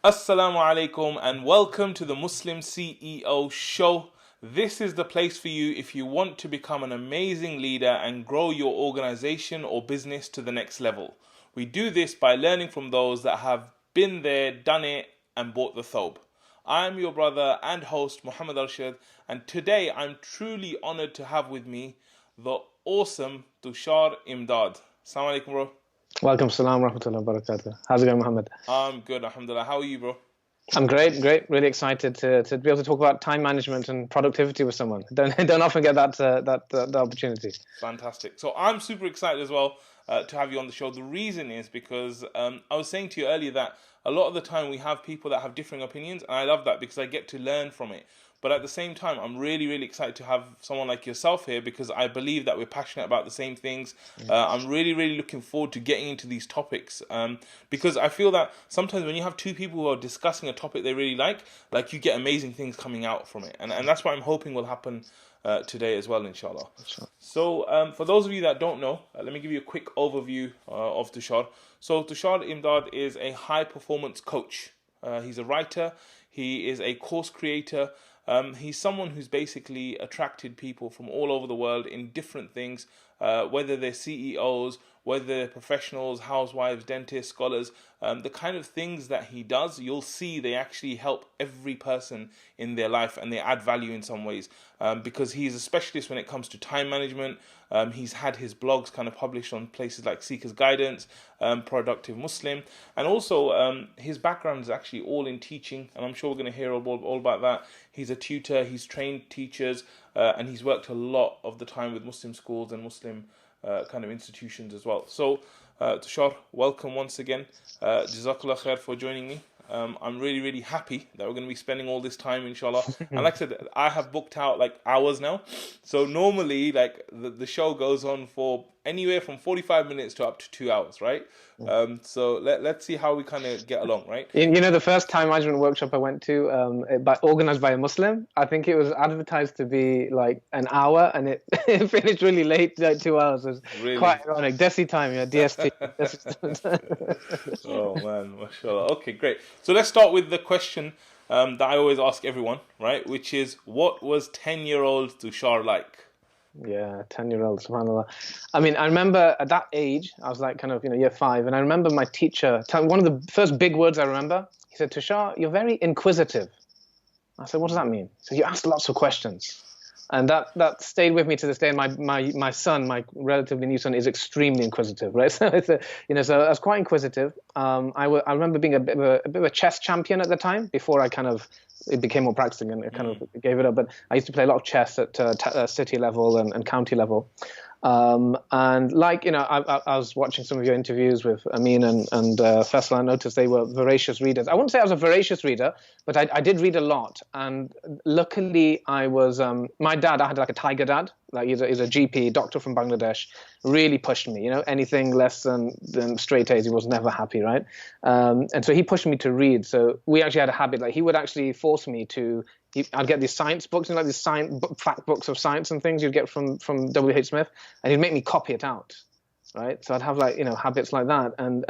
Assalamu alaikum and welcome to the Muslim CEO show. This is the place for you if you want to become an amazing leader and grow your organization or business to the next level. We do this by learning from those that have been there, done it, and bought the thobe. I'm your brother and host, Mohammad Arshad, and today I'm truly honored to have with me the awesome Tushar Imdad. Assalamu alaikum, bro. Welcome, salam, rahmatullah, barakatuh. How's it going, Mohammed? I'm good, alhamdulillah. How are you, bro? I'm great. Really excited to be able to talk about time management and productivity with someone. Don't often get that opportunity. Fantastic. So I'm super excited as well to have you on the show. The reason is because I was saying to you earlier that a lot of the time we have people that have differing opinions, and I love that because I get to learn from it. But at the same time, I'm really excited to have someone like yourself here because I believe that we're passionate about the same things. I'm really looking forward to getting into these topics because I feel that sometimes when you have two people who are discussing a topic they really like you get amazing things coming out from it. And that's what I'm hoping will happen today as well, inshallah. Sure. So for those of you that don't know, let me give you a quick overview of Tushar. So Tushar Imdad is a high performance coach. He's a writer. He is a course creator. He's someone who's basically attracted people from all over the world in different things, whether they're CEOs, whether they're professionals, housewives, dentists, scholars, the kind of things that he does, you'll see they actually help every person in their life and they add value in some ways because he's a specialist when it comes to time management. He's had his blogs kind of published on places like Seeker's Guidance, Productive Muslim, and also his background is actually all in teaching, and I'm sure we're going to hear all about that. He's a tutor, he's trained teachers, and he's worked a lot of the time with Muslim schools and Muslim kind of institutions as well. So, Tushar, welcome once again. Jazakallah khair for joining me. I'm really happy that we're going to be spending all this time, inshallah. And like I said, I have booked out like hours now. So normally, like the show goes on for anywhere from 45 minutes to up to 2 hours, right? So let's see how we kind of get along, right? You know, the first time management workshop I went to, organized by a Muslim, I think it was advertised to be like an hour, and it finished really late, like 2 hours. It was Really? quite ironic. Desi time, yeah, DST. Oh man, mashallah. Okay, great. So let's start with the question that I always ask everyone, right? Which is, what was 10-year-old Tushar like? Yeah, 10-year-old, subhanAllah. I mean, I remember at that age, I was like kind of, year 5, and I remember my teacher, one of the first big words I remember, he said, Tushar, you're very inquisitive. I said, what does that mean? So you asked lots of questions. And that stayed with me to this day. And my son, my relatively new son, is extremely inquisitive, right? So so I was quite inquisitive. I remember being a bit of a chess champion at the time before it became more practicing and I kind of gave it up. But I used to play a lot of chess at city level and county level. And like, I was watching some of your interviews with Amin and Faisal. I noticed they were voracious readers. I wouldn't say I was a voracious reader, but I did read a lot. And luckily I was, my dad, I had like a tiger dad. Like he's a GP, doctor from Bangladesh, really pushed me, anything less than straight A's, he was never happy, right? And so he pushed me to read. So we actually had a habit, like he would actually force me to, I'd get these science books, like these fact books of science and things you'd get from W.H. Smith, and he'd make me copy it out, right? So I'd have like, habits like that. And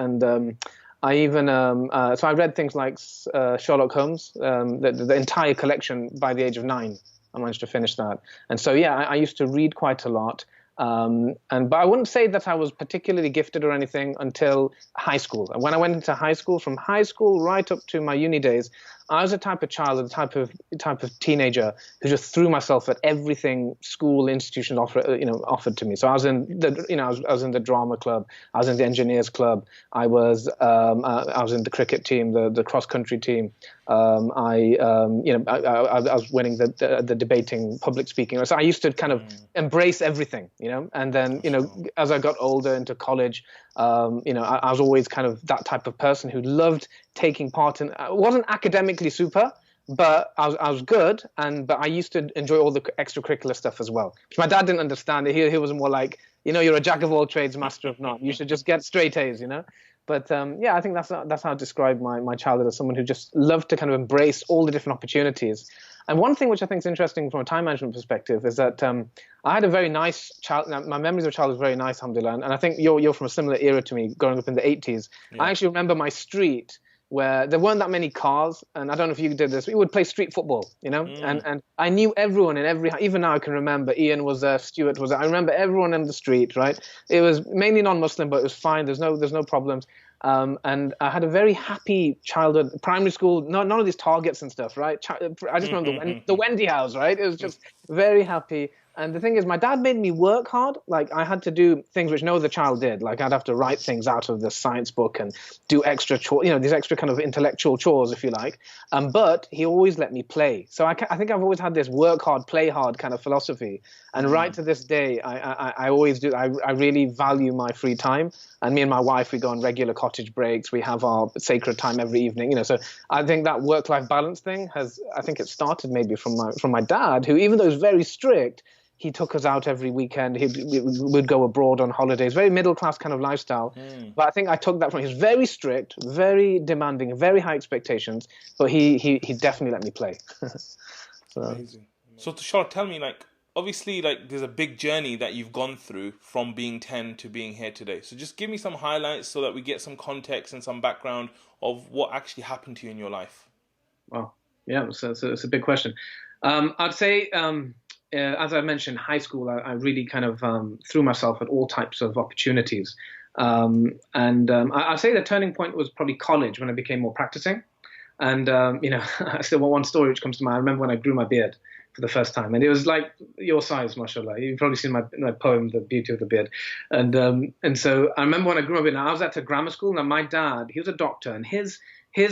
I even, so I read things like Sherlock Holmes, the entire collection by the age of 9. I managed to finish that. And so, yeah, I used to read quite a lot. But I wouldn't say that I was particularly gifted or anything until high school. And when I went into high school, from high school right up to my uni days, I was a type of child, the type of teenager who just threw myself at everything school institutions offered to me. So I was in the, I was in the drama club, I was in the engineers club, I was in the cricket team, the cross country team. I was winning the debating, public speaking. So I used to kind of embrace everything, and then, as I got older into college, I was always kind of that type of person who loved taking part in, wasn't academically super, but I was good, but I used to enjoy all the extracurricular stuff as well. My dad didn't understand it. He was more like, you're a jack of all trades, master of none. You should just get straight A's, But I think that's how I describe my childhood, as someone who just loved to kind of embrace all the different opportunities. And one thing which I think is interesting from a time management perspective is that I had a very nice child. My memories of childhood was very nice, alhamdulillah. And I think you're from a similar era to me, growing up in the 80s. Yeah. I actually remember my street where there weren't that many cars, and I don't know if you did this. We would play street football, and I knew everyone in every. Even now I can remember. Ian was there, Stuart was there. I remember everyone in the street. Right, it was mainly non-Muslim, but it was fine. There's no problems. And I had a very happy childhood. Primary school, none of these targets and stuff. Right, I just remember the Wendy house. Right, it was just very happy. And the thing is, my dad made me work hard. Like, I had to do things which no other child did. Like, I'd have to write things out of the science book and do extra chores, these extra kind of intellectual chores, if you like. But he always let me play. So I think I've always had this work hard, play hard kind of philosophy. And right to this day, I always do. I really value my free time. And me and my wife, we go on regular cottage breaks. We have our sacred time every evening. So I think that work-life balance thing I think it started maybe from my dad, who, even though he was very strict, he took us out every weekend. We'd go abroad on holidays, very middle-class kind of lifestyle. But I think I took that from him. He was very strict, very demanding, very high expectations, but he definitely let me play. Amazing. So Tushar, tell me, obviously, there's a big journey that you've gone through from being 10 to being here today. So just give me some highlights so that we get some context and some background of what actually happened to you in your life. Wow. Yeah, so it's a big question. I'd say... as I mentioned, high school, I really kind of threw myself at all types of opportunities. I'd say the turning point was probably college, when I became more practicing. And, I still want one story which comes to mind. I remember when I grew my beard for the first time. And it was like your size, mashallah. You've probably seen my poem, The Beauty of the Beard. And so I remember when I grew my beard, I was at a grammar school. Now, my dad, he was a doctor, and his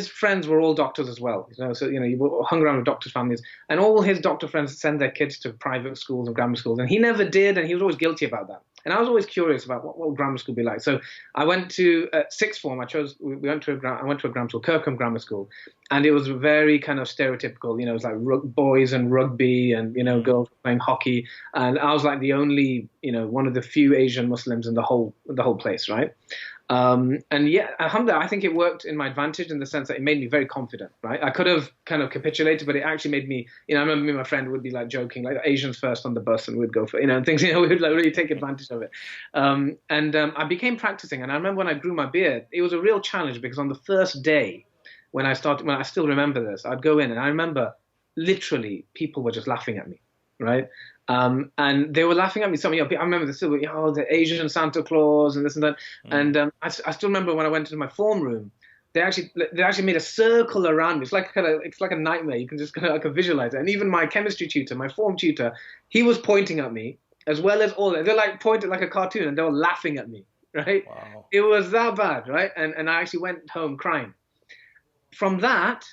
friends were all doctors as well. So you hung around with doctors' families, and all his doctor friends send their kids to private schools and grammar schools, and he never did, and he was always guilty about that. And I was always curious about what would grammar school be like. So I went to sixth form. I went to a grammar school, Kirkham Grammar School, and it was very kind of stereotypical. It was like boys and rugby, and girls playing hockey, and I was like the only one of the few Asian Muslims in the whole place, right? And yeah, alhamdulillah, I think it worked in my advantage in the sense that it made me very confident, right? I could have kind of capitulated, but it actually made me, I remember me and my friend would be like joking, like Asians first on the bus, and we'd go for, and things, we would like really take advantage of it. I became practicing, and I remember when I grew my beard, it was a real challenge because on the first day when I still remember this, I'd go in and I remember literally people were just laughing at me, right? And they were laughing at me. I remember the Asian Santa Claus and this and that. And I still remember when I went into my form room, they actually made a circle around me. It's like a nightmare. You can just kind of visualize it. And even my chemistry tutor, my form tutor, he was pointing at me as well as all. They're like pointed like a cartoon, and they were laughing at me. Right? Wow. It was that bad, right? And I actually went home crying. From that,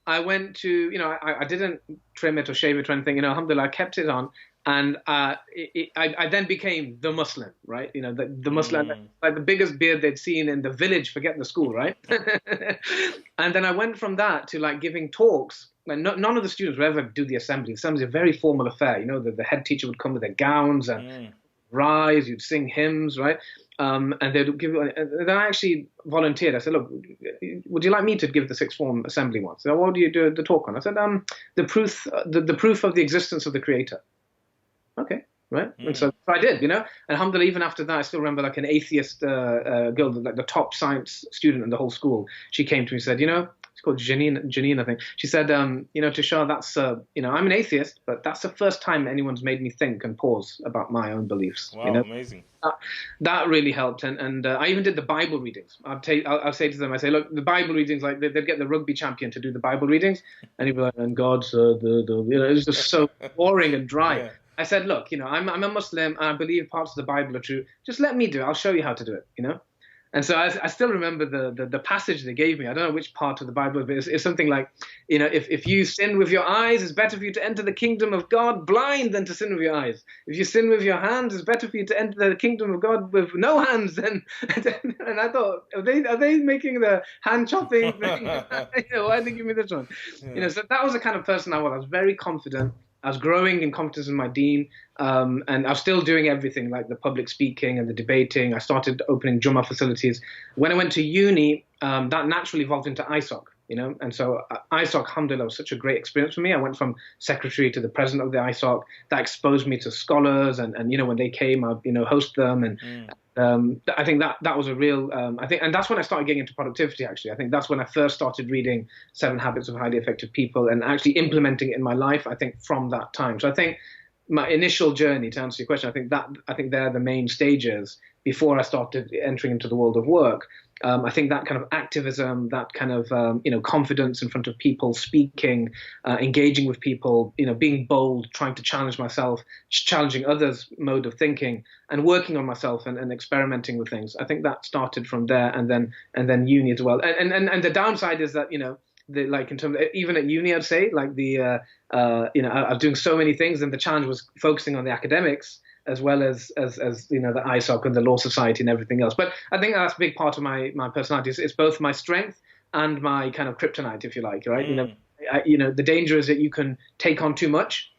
I went to, I didn't trim it or shave it or anything. Alhamdulillah, I kept it on. And I then became the Muslim, right? The Muslim, like the biggest beard they'd seen in the village, forget the school, right? And then I went from that to like giving talks. Like none of the students would ever do the assembly. Assembly is a very formal affair. The head teacher would come with their gowns and rise, you'd sing hymns, right? And they'd give. And then I actually volunteered. I said, "Look, would you like me to give the sixth form assembly once?" So what do you do the talk on? I said, the proof of the existence of the Creator." Okay, right. And so I did, And alhamdulillah, even after that, I still remember like an atheist girl, like the top science student in the whole school. She came to me and said, it's called Janine, I think. She said, Tushar, that's, I'm an atheist, but that's the first time anyone's made me think and pause about my own beliefs. Wow, amazing. That really helped. And I even did the Bible readings. I'll say to them, I say, look, the Bible readings, like they'd get the rugby champion to do the Bible readings. And he'd be like, and God said, it was just so boring and dry. Yeah. I said, look, I'm a Muslim and I believe parts of the Bible are true. Just let me do it. I'll show you how to do it, And so I still remember the passage they gave me. I don't know which part of the Bible, but it's something like, if you sin with your eyes, it's better for you to enter the kingdom of God blind than to sin with your eyes. If you sin with your hands, it's better for you to enter the kingdom of God with no hands. And I thought, are they making the hand chopping thing? Why did they give me this one? Yeah. So that was the kind of person I was. I was very confident. I was growing in confidence in my deen, and I was still doing everything like the public speaking and the debating. I started opening Jummah facilities. When I went to uni, that naturally evolved into ISOC, and so ISOC, alhamdulillah, was such a great experience for me. I went from secretary to the president of the ISOC. That exposed me to scholars, and when they came, I'd host them, and I think that was a real, I think, and that's when I started getting into productivity, actually. I think that's when I first started reading Seven Habits of Highly Effective People and actually implementing it in my life, I think, from that time. So I think my initial journey, to answer your question, I think they're the main stages before I started entering into the world of work. I think that kind of activism, that kind of confidence in front of people, speaking, engaging with people, being bold, trying to challenge myself, challenging others' mode of thinking, and working on myself and experimenting with things. I think that started from there, and then uni as well. And the downside is that like in terms of, even at uni, I'd say like I was doing so many things, and the challenge was focusing on the academics as well as the ISOC and the Law Society and everything else. But I think that's a big part of my personality. It's both my strength and my kind of kryptonite, if you like, right? The danger is that you can take on too much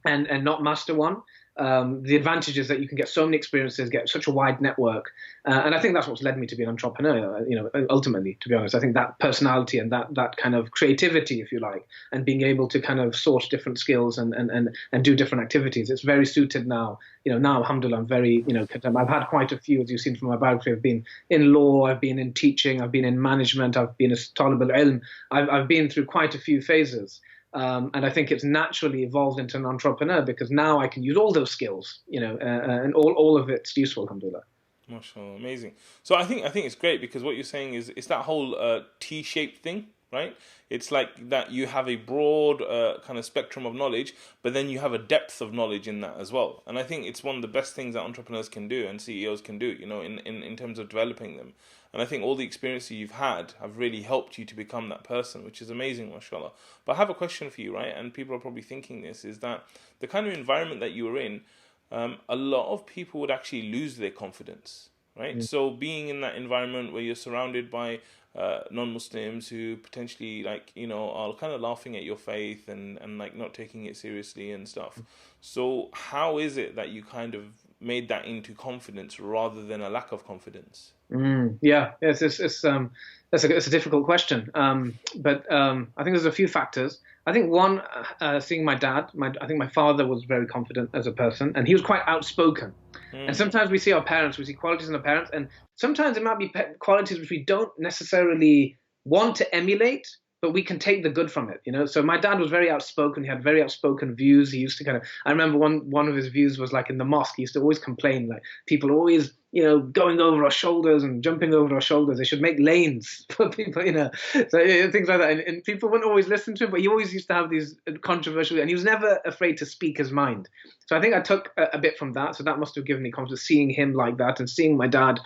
and not master one. The advantage is that you can get so many experiences, get such a wide network, and I think that's what's led me to be an entrepreneur. Ultimately, to be honest, I think that personality and that kind of creativity, if you like, and being able to kind of source different skills and do different activities, it's very suited now. Now, alhamdulillah, I'm very I've had quite a few, as you've seen from my biography. I've been in law, I've been in teaching, I've been in management, I've been a talib al-ilm. I've been through quite a few phases. And I think it's naturally evolved into an entrepreneur because now I can use all those skills, and all of it's useful, alhamdulillah. MashaAllah, amazing. So I think it's great because what you're saying is it's that whole T-shaped thing, right? It's like that you have a broad kind of spectrum of knowledge, but then you have a depth of knowledge in that as well. And I think it's one of the best things that entrepreneurs can do and CEOs can do, in terms of developing them. And I think all the experiences you've had have really helped you to become that person, which is amazing, mashallah. But I have a question for you, right? And people are probably thinking this, is that the kind of environment that you were in, a lot of people would actually lose their confidence, right? Mm. So being in that environment where you're surrounded by non-Muslims who potentially are kind of laughing at your faith and like not taking it seriously and stuff. So how is it that you kind of made that into confidence rather than a lack of confidence? It's a difficult question. But I think there's a few factors. I think one, seeing my dad, I think my father was very confident as a person, and he was quite outspoken. And sometimes we see our parents, we see qualities in our parents, and sometimes it might be qualities which we don't necessarily want to emulate, but we can take the good from it, So my dad was very outspoken. He had very outspoken views. He used to I remember one of his views was like in the mosque, he used to always complain, like people always, going over our shoulders and jumping over our shoulders. They should make lanes for people, so things like that. And people wouldn't always listen to him, but he always used to have these controversial, and he was never afraid to speak his mind. So I think I took a bit from that. So that must have given me confidence, seeing him like that and seeing my dad,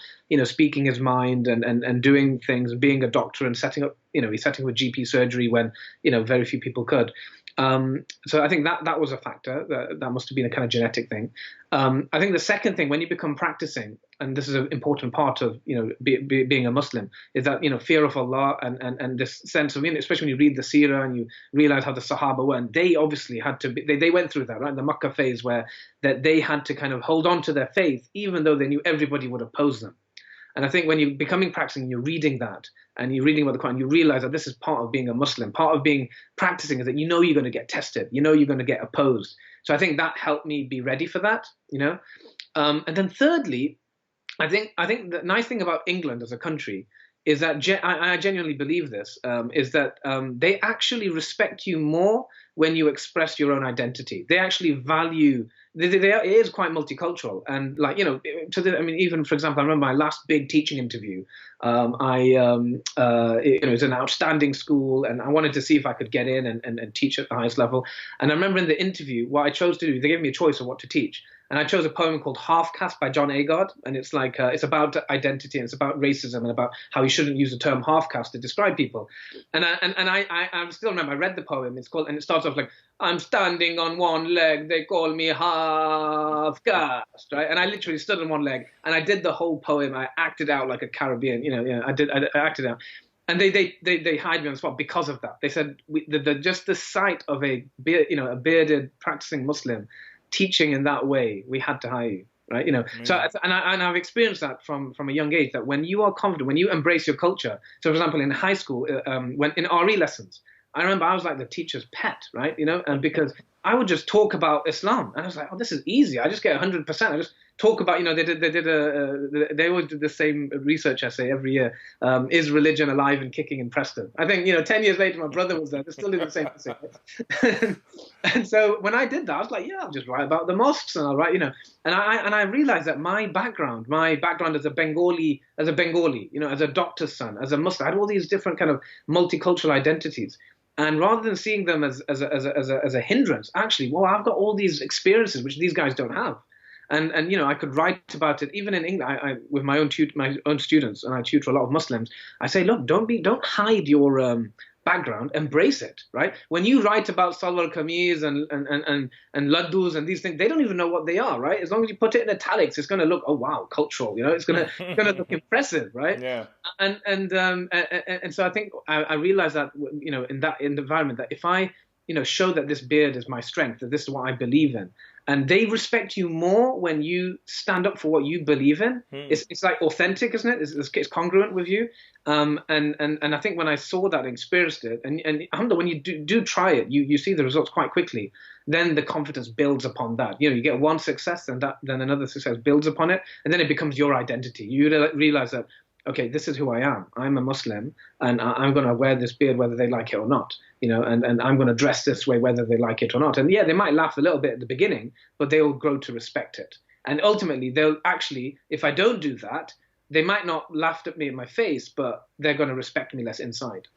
speaking his mind and doing things and being a doctor and setting up, he's setting up a GP surgery when, very few people could. So I think that was a factor. That must have been a kind of genetic thing. I think the second thing, when you become practicing, and this is an important part of being a Muslim, is that fear of Allah and this sense of, especially when you read the seerah and you realize how the Sahaba were, and they obviously had to they went through that, right, the Makkah phase, where that they had to kind of hold on to their faith even though they knew everybody would oppose them. And I think when you're becoming practicing, you're reading that and you're reading about the Quran, you realize that this is part of being a Muslim. Part of being practicing is that you're going to get tested, you're going to get opposed. So I think that helped me be ready for that, And then thirdly, I think the nice thing about England as a country is that I genuinely believe this, is that they actually respect you more when you express your own identity. They actually value. It is quite multicultural, and even for example, I remember my last big teaching interview. It was an outstanding school, and I wanted to see if I could get in and teach at the highest level. And I remember in the interview, what I chose to do, they gave me a choice of what to teach. And I chose a poem called Half Caste by John Agard. And it's like, it's about identity, and it's about racism, and about how you shouldn't use the term half caste to describe people. And I still remember, I read the poem, and it starts off like, I'm standing on one leg, they call me half caste, right? And I literally stood on one leg, and I did the whole poem. I acted out like a Caribbean, I acted out. And they hired me on the spot because of that. They said, just the sight of a bearded practicing Muslim teaching in that way, we had to hire you, right? So I've experienced that from a young age, that when you are confident, when you embrace your culture. So for example, in high school, when in RE lessons, I remember I was like the teacher's pet, right? And because I would just talk about Islam, and I was like, oh, this is easy. I just get 100%. I just talk about, they always did the same research essay every year. Is religion alive and kicking in Preston? I think 10 years later, my brother was there. They're still doing the same essay. And so when I did that, I was like, yeah, I'll just write about the mosques, and I'll write, and I realized that my background as a Bengali, as a doctor's son, as a Muslim, I had all these different kind of multicultural identities. And rather than seeing them as a hindrance, actually, well, I've got all these experiences which these guys don't have, and I could write about it even in England. I with my own students, and I tutor a lot of Muslims. I say, look, don't hide your background, embrace it, right? When you write about salwar kameez and laddus and these things, they don't even know what they are, right? As long as you put it in italics, it's going to look, oh wow, cultural, it's going to look impressive, right? Yeah. And so I think I realized that in that environment, that if I show that this beard is my strength, that this is what I believe in, and they respect you more when you stand up for what you believe in. It's like authentic, isn't it? It's congruent with you. And I think when I saw that and experienced it, and alhamdulillah, when you do try it, you see the results quite quickly. Then the confidence builds upon that. You get one success, and then another success builds upon it, and then it becomes your identity. You realize that, okay, this is who I am. I'm a Muslim, and I'm going to wear this beard whether they like it or not, and I'm going to dress this way whether they like it or not. And yeah, they might laugh a little bit at the beginning, but they will grow to respect it. And ultimately, they'll actually, if I don't do that, they might not laugh at me in my face, but they're going to respect me less inside.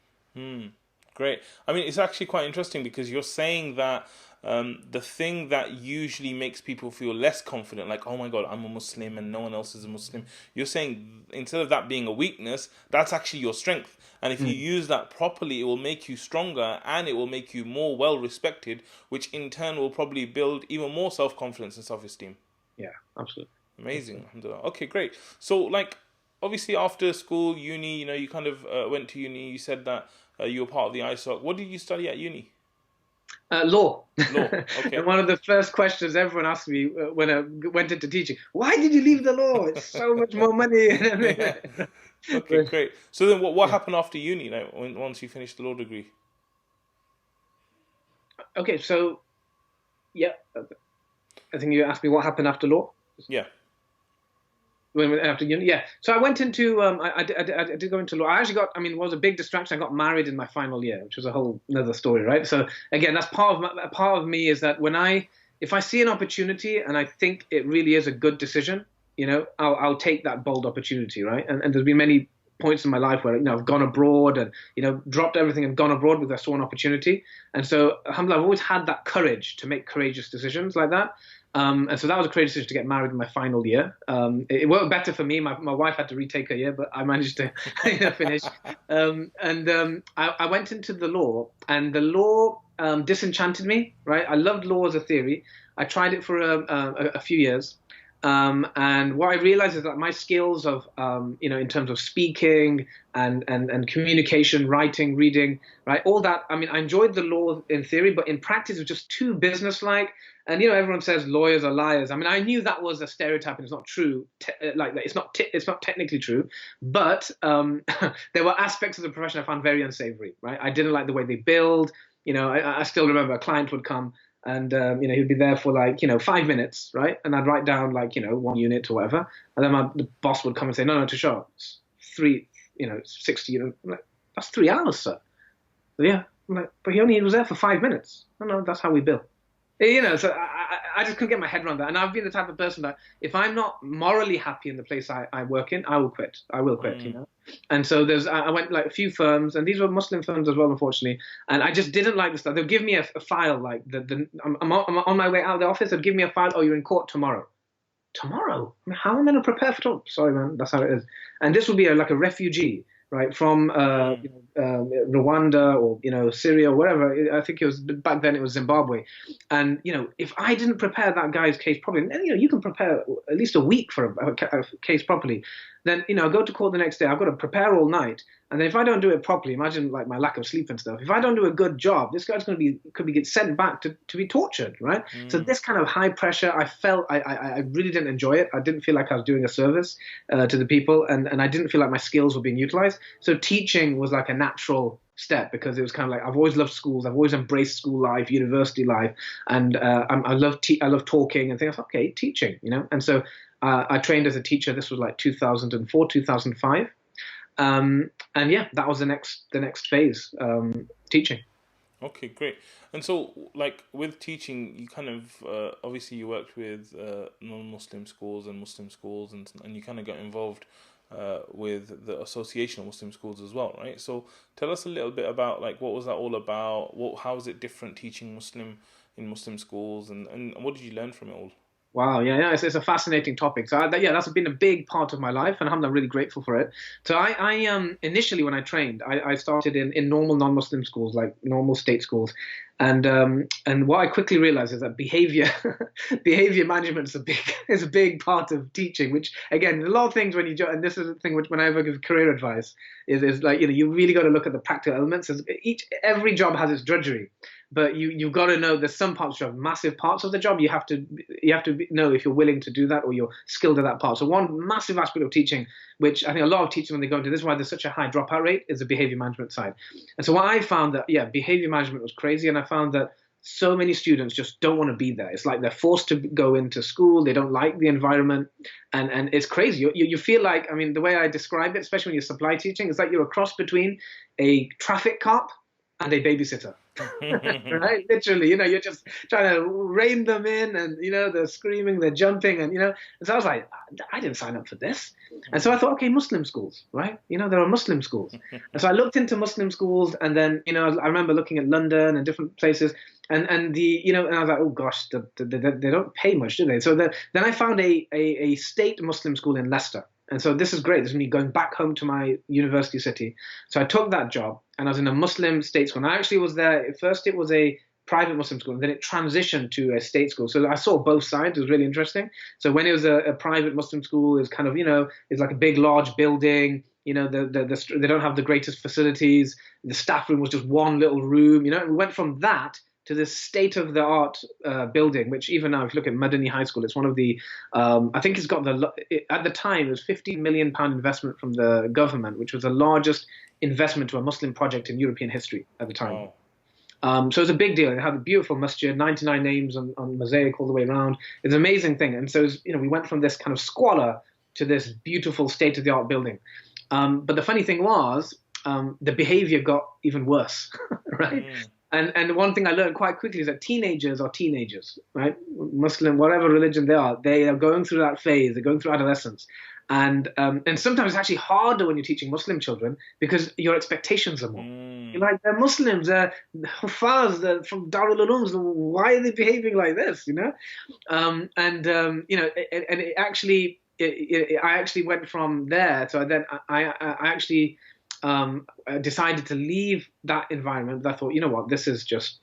Great. I mean, it's actually quite interesting because you're saying that the thing that usually makes people feel less confident, like, oh my God, I'm a Muslim and no one else is a Muslim, you're saying instead of that being a weakness, that's actually your strength. And if you use that properly, it will make you stronger and it will make you more well-respected, which in turn will probably build even more self-confidence and self-esteem. Yeah, absolutely. Amazing. Okay, great. So, like, obviously after school, uni, you kind of went to uni, you said that you were part of the ISOC. What did you study at uni? Law. Okay. And one of the first questions everyone asked me when I went into teaching, why did you leave the law? It's so much more money. Okay, great. So then what happened after uni, once you finished the law degree? Okay, so, yeah, I think you asked me what happened after law? Yeah. After uni, yeah. So I went into, I did go into law. I actually it was a big distraction. I got married in my final year, which was a whole another story, right? So again, that's part of me is that if I see an opportunity and I think it really is a good decision, I'll take that bold opportunity, right? And there's been many points in my life where I've gone abroad and dropped everything and gone abroad because I saw an opportunity. And so alhamdulillah, I've always had that courage to make courageous decisions like that. And so that was a courageous decision to get married in my final year. It worked better for me. My wife had to retake her year, but I managed to finish. I went into the law, and the law disenchanted me, right? I loved law as a theory. I tried it for a few years. And what I realized is that my skills of, in terms of speaking and communication, writing, reading, right, all that, I enjoyed the law in theory, but in practice it was just too businesslike. And, everyone says lawyers are liars. I knew that was a stereotype and it's not true, it's not technically true, but there were aspects of the profession I found very unsavory, right? I didn't like the way they billed. I still remember a client would come, and, he'd be there for 5 minutes, right? And I'd write down 1 unit or whatever. And then the boss would come and say, no, Tushar, it's 60, that's 3 hours, sir. So, yeah. I'm like, but he only was there for 5 minutes. No, that's how we bill. So I just couldn't get my head around that. And I've been the type of person that if I'm not morally happy in the place I work in, I will quit. And so I went a few firms, and these were Muslim firms as well, unfortunately. And I just didn't like the stuff. They'll give me a file, I'm on my way out of the office. They'll give me a file. Oh, you're in court tomorrow. Tomorrow? How am I going to prepare for tomorrow? Sorry, man. That's how it is. And this would be a refugee, right, from Rwanda or Syria or wherever. I think it was back then. It was Zimbabwe. And if I didn't prepare that guy's case properly, and you can prepare at least a week for a case properly. then, I go to court the next day. I've got to prepare all night. And then if I don't do it properly, imagine like my lack of sleep and stuff. If I don't do a good job, this guy's could be get sent back to be tortured, right? So this kind of high pressure, I really didn't enjoy it. I didn't feel like I was doing a service to the people, and I didn't feel like my skills were being utilized. So teaching was like a natural step, because it was kind of like, I've always loved schools. I've always embraced school life, university life, and I love talking and things. Okay, teaching, And so I trained as a teacher. This was like 2004, 2005. And yeah, that was the next phase, teaching. Okay, great. And so, like with teaching, you kind of obviously you worked with non-Muslim schools and Muslim schools, and you kind of got involved with the Association of Muslim Schools as well, right? So, tell us a little bit about like what was that all about? How is it different teaching Muslim in Muslim schools, and what did you learn from it all? Wow, yeah, it's a fascinating topic. So that's been a big part of my life, and I'm really grateful for it. So I initially, when I trained, I started in normal non-Muslim schools, like normal state schools, and what I quickly realized is that behavior management is a big part of teaching. Which again, a lot of things and this is the thing which when I ever give career advice is like, you really got to look at the practical elements. Every job has its drudgery. But you've got to know there's some parts of the job, massive parts of the job. You have to know if you're willing to do that or you're skilled at that part. So one massive aspect of teaching, which I think a lot of teachers when they go into this, is why there's such a high dropout rate, is the behavior management side. And so what I found that behavior management was crazy, and I found that so many students just don't want to be there. It's like they're forced to go into school. They don't like the environment, and it's crazy. You feel like, I mean, the way I describe it, especially when you're supply teaching, it's like you're a cross between a traffic cop and a babysitter. Right? Literally, you're just trying to rein them in, and they're screaming, they're jumping, and and so I was like, I didn't sign up for this. And so I thought, okay, Muslim schools, right? There are Muslim schools. And so I looked into Muslim schools, and then I remember looking at London and different places, and I was like, oh gosh, they don't pay much, do they? So then I found a state Muslim school in Leicester. And so this is great. This is me going back home to my university city. So I took that job, and I was in a Muslim state school. And I actually was there. At first, it was a private Muslim school, and then it transitioned to a state school. So I saw both sides. It was really interesting. So when it was a private Muslim school, it was kind of, it's like a big, large building. They don't have the greatest facilities. The staff room was just one little room. We went from that to this state-of-the-art building, which even now, if you look at Madani High School, it's one of the, I think it's got at the time, it was £15 million investment from the government, which was the largest investment to a Muslim project in European history at the time. Wow. So it's a big deal. It had a beautiful masjid, 99 names on mosaic all the way around. It's an amazing thing. And so, we went from this kind of squalor to this beautiful state-of-the-art building. But the funny thing was, the behavior got even worse, right? And one thing I learned quite quickly is that teenagers are teenagers, right? Muslim, whatever religion they are going through that phase. They're going through adolescence. And sometimes it's actually harder when you're teaching Muslim children because your expectations are more. You're like, they're Muslims, they're Hufaz, they're from Darul Ulooms. Why are they behaving like this, And it actually, I actually went from there. So then I actually decided to leave that environment. I thought, what, this is just,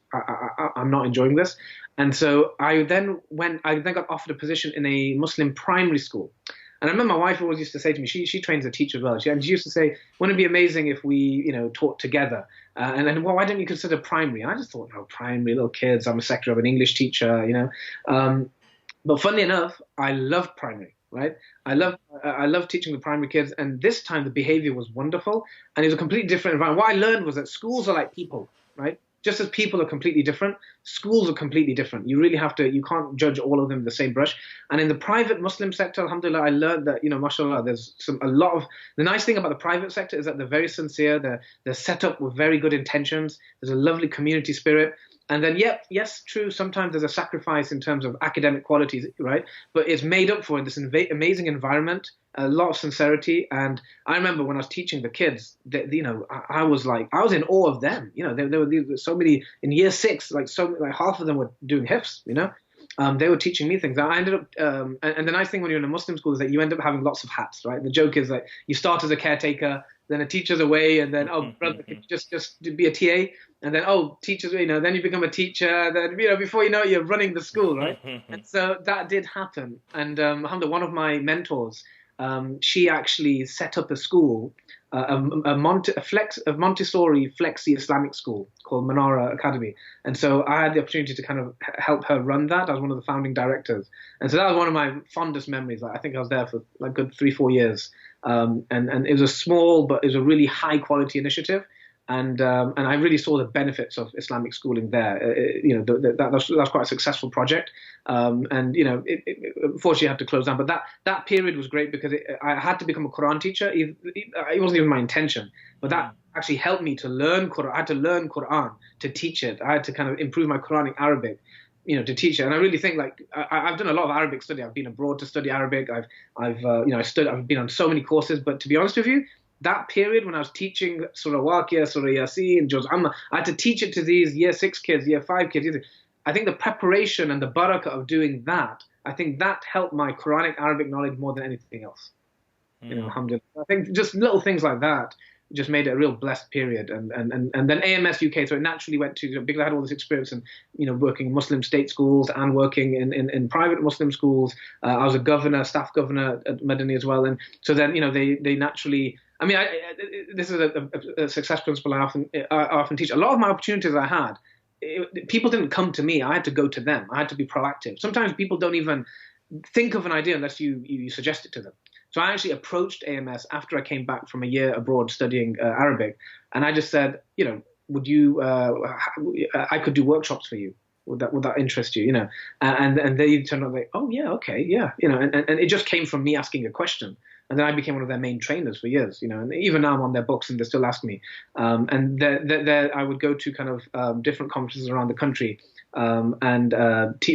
I'm not enjoying this. And so I then got offered a position in a Muslim primary school. And I remember my wife always used to say to me, she trains a teacher as well. And she used to say, wouldn't it be amazing if we, taught together? And then, well, why don't you consider primary? And I just thought, primary, little kids, I'm a sector of an English teacher, But funnily enough, I love primary. Right, I love teaching the primary kids, and this time the behavior was wonderful, and it was a completely different environment. What I learned was that schools are like people, right? Just as people are completely different, schools are completely different. You really you can't judge all of them with the same brush. And in the private Muslim sector, alhamdulillah, I learned that, mashallah, there's the nice thing about the private sector is that they're very sincere. They're set up with very good intentions. There's a lovely community spirit. And then, yes, true, sometimes there's a sacrifice in terms of academic qualities, right? But it's made up for in this amazing environment, a lot of sincerity. And I remember when I was teaching the kids, I was in awe of them. There were so many, in year 6, like half of them were doing hifz, They were teaching me things. I ended up, and the nice thing when you're in a Muslim school is that you end up having lots of hats, right? The joke is that you start as a caretaker, then a teacher's away, and then, brother, could you just be a TA? And then, teachers, then you become a teacher. Then, before you know it, you're running the school, right? And so that did happen. And alhamdulillah, one of my mentors, she actually set up a school, a Montessori flexi Islamic school called Manara Academy. And so I had the opportunity to kind of help her run that. I was one of the founding directors. And so that was one of my fondest memories. I think I was there for like good 3-4 years. And it was a small, but it was a really high quality initiative. And I really saw the benefits of Islamic schooling there. That was quite a successful project. And unfortunately, I had to close down. But that period was great because I had to become a Quran teacher. It wasn't even my intention, but that actually helped me to learn Quran. I had to learn Quran to teach it. I had to kind of improve my Quranic Arabic, to teach it. And I really think I've done a lot of Arabic study. I've been abroad to study Arabic. I've been on so many courses. But to be honest with you, that period when I was teaching Surah Waqia, Surah Yasin, Juz Amma, I had to teach it to these year 6 kids, year 5 kids. I think the preparation and the barakah of doing that, I think that helped my Quranic Arabic knowledge more than anything else. Alhamdulillah. I think just little things like that just made it a real blessed period. And then AMS UK, so it naturally went to, because I had all this experience in, working in Muslim state schools and working in private Muslim schools. I was a governor, staff governor at Madani as well. And so then, they naturally, this is a success principle I often teach. A lot of my opportunities I had, people didn't come to me. I had to go to them. I had to be proactive. Sometimes people don't even think of an idea unless you suggest it to them. So I actually approached AMS after I came back from a year abroad studying Arabic, and I just said, would you? I could do workshops for you. Would that interest you? And they turned out like, oh yeah, okay, yeah, and it just came from me asking a question. And then I became one of their main trainers for years, and even now I'm on their books and they still ask me. And I would go to kind of different conferences around the country, and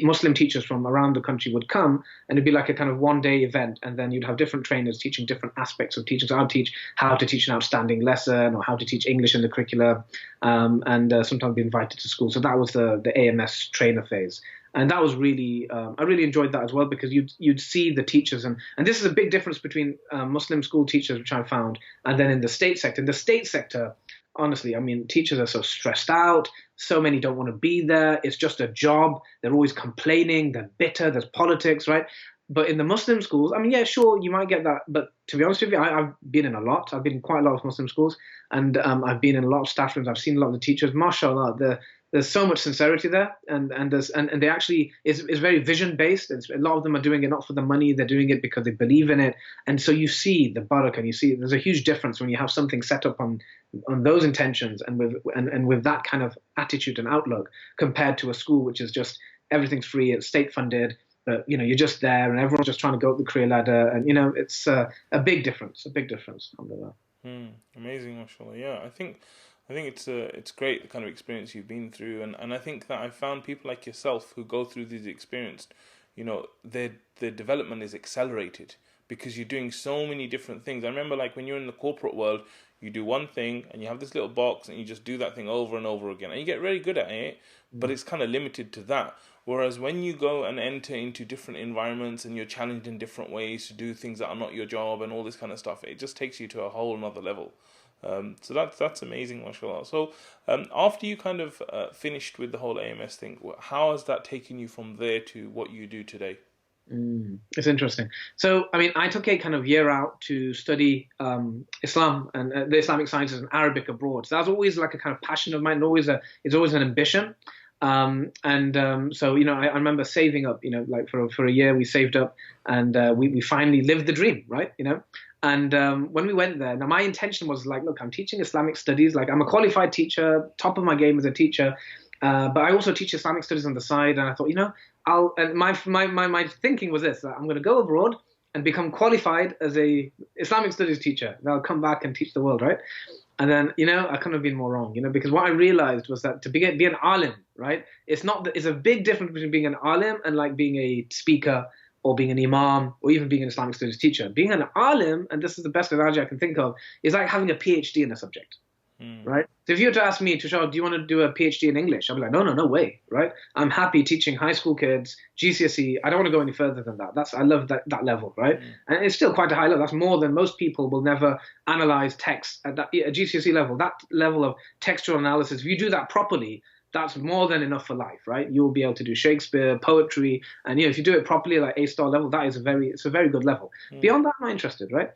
Muslim teachers from around the country would come, and it'd be like a kind of one-day event. And then you'd have different trainers teaching different aspects of teaching. So I would teach how to teach an outstanding lesson or how to teach English in the curriculum, and sometimes be invited to school. So that was the AMS trainer phase. And that was really, I really enjoyed that as well, because you'd see the teachers. And this is a big difference between Muslim school teachers, which I found, and then in the state sector. In the state sector, honestly, teachers are so stressed out. So many don't want to be there. It's just a job. They're always complaining. They're bitter. There's politics, right? But in the Muslim schools, yeah, sure, you might get that. But to be honest with you, I've been in a lot. I've been in quite a lot of Muslim schools. And I've been in a lot of staff rooms. I've seen a lot of the teachers. MashaAllah, there's so much sincerity there, and they actually is very vision based. A lot of them are doing it not for the money; they're doing it because they believe in it. And so you see the barakah, and you see there's a huge difference when you have something set up on those intentions and with that kind of attitude and outlook, compared to a school which is just everything's free, it's state funded, but you're just there and everyone's just trying to go up the career ladder, and it's a big difference. Alhamdulillah. Amazing, mashallah. Yeah, I think it's great the kind of experience you've been through, and I think that I've found people like yourself who go through these experiences, their development is accelerated because you're doing so many different things. I remember when you're in the corporate world, you do one thing and you have this little box and you just do that thing over and over again, and you get really good at it, but it's kind of limited to that. Whereas when you go and enter into different environments and you're challenged in different ways to do things that are not your job and all this kind of stuff, it just takes you to a whole another level. So that's amazing, mashallah. So after you kind of finished with the whole AMS thing, how has that taken you from there to what you do today? It's interesting. So, I took a kind of year out to study Islam and the Islamic sciences and Arabic abroad. So that was always like a kind of passion of mine. It's always an ambition. So, I remember saving up, for a year we saved up, and we finally lived the dream, right? And when we went there, now my intention was look, I'm teaching Islamic studies. I'm a qualified teacher, top of my game as a teacher, but I also teach Islamic studies on the side. And I thought, my thinking was this: that I'm going to go abroad and become qualified as a Islamic studies teacher. Then I'll come back and teach the world, right? And then, I couldn't have been more wrong, because what I realized was that to be an alim, right? It's a big difference between being an alim and being a speaker, or being an imam, or even being an Islamic studies teacher. Being an alim, and this is the best analogy I can think of, is like having a PhD in a subject, right? So if you were to ask me, Tushar, do you want to do a PhD in English? I'd be like, no way, right? I'm happy teaching high school kids, GCSE. I don't want to go any further than that. I love that level, right? And it's still quite a high level. That's more than most people will never analyze text at GCSE level. That level of textual analysis, if you do that properly, that's more than enough for life, right? You'll be able to do Shakespeare, poetry, and if you do it properly, like A-star level, it's a very good level. Beyond that, I'm not interested, right?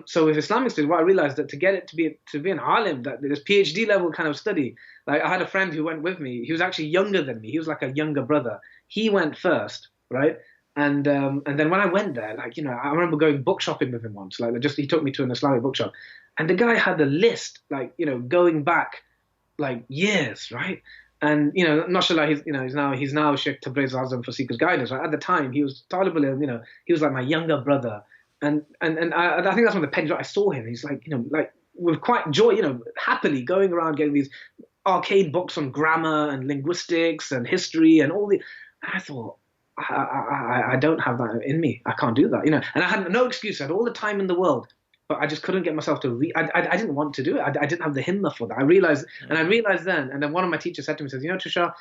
So with Islamic studies, what I realized that to get it to be an alim, that this PhD level kind of study, like I had a friend who went with me. He was actually younger than me. He was like a younger brother. He went first, right? And then when I went there, like, I remember going book shopping with him once. Like, he took me to an Islamic bookshop, and the guy had the list, like, going back like years, right? And mashallah, he's now Sheikh Tabriz Azam for Seekers Guidance. Right? At the time, he was Talib al-Ilm, he was like my younger brother, and I think that's when the penny dropped. I saw him. He's like, like with quite joy, happily going around getting these arcade books on grammar and linguistics and history and all the. And I thought, I don't have that in me. I can't do that, And I had no excuse. I had all the time in the world, but I just couldn't get myself to read. I didn't want to do it. I didn't have the himmah for that. I realized then, and then one of my teachers said to me, says, Tushar,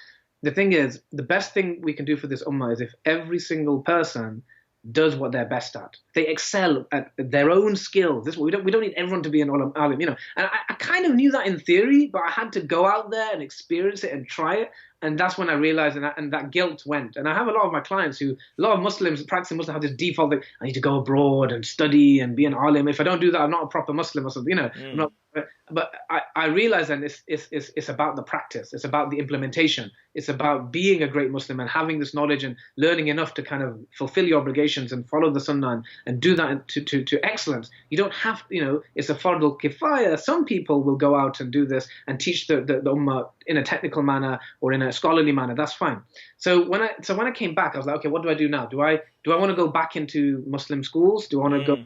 the thing is, the best thing we can do for this ummah is if every single person does what they're best at. They excel at their own skill. We don't need everyone to be an alim, And I kind of knew that in theory, but I had to go out there and experience it and try it. And that's when I realized, and that guilt went. And I have a lot of my clients a lot of Muslims, practicing Muslims, have this default that I need to go abroad and study and be an alim. If I don't do that, I'm not a proper Muslim or something, I'm not. But I realized then it's about the practice. It's about the implementation. It's about being a great Muslim and having this knowledge and learning enough to kind of fulfill your obligations and follow the sunnah and do that to excellence. You don't have, it's a fard al-kifaya. Some people will go out and do this and teach the ummah in a technical manner or in a scholarly manner. That's fine. So when I came back, I was like, okay, what do I do now? Do I want to go back into Muslim schools? Do I want to go?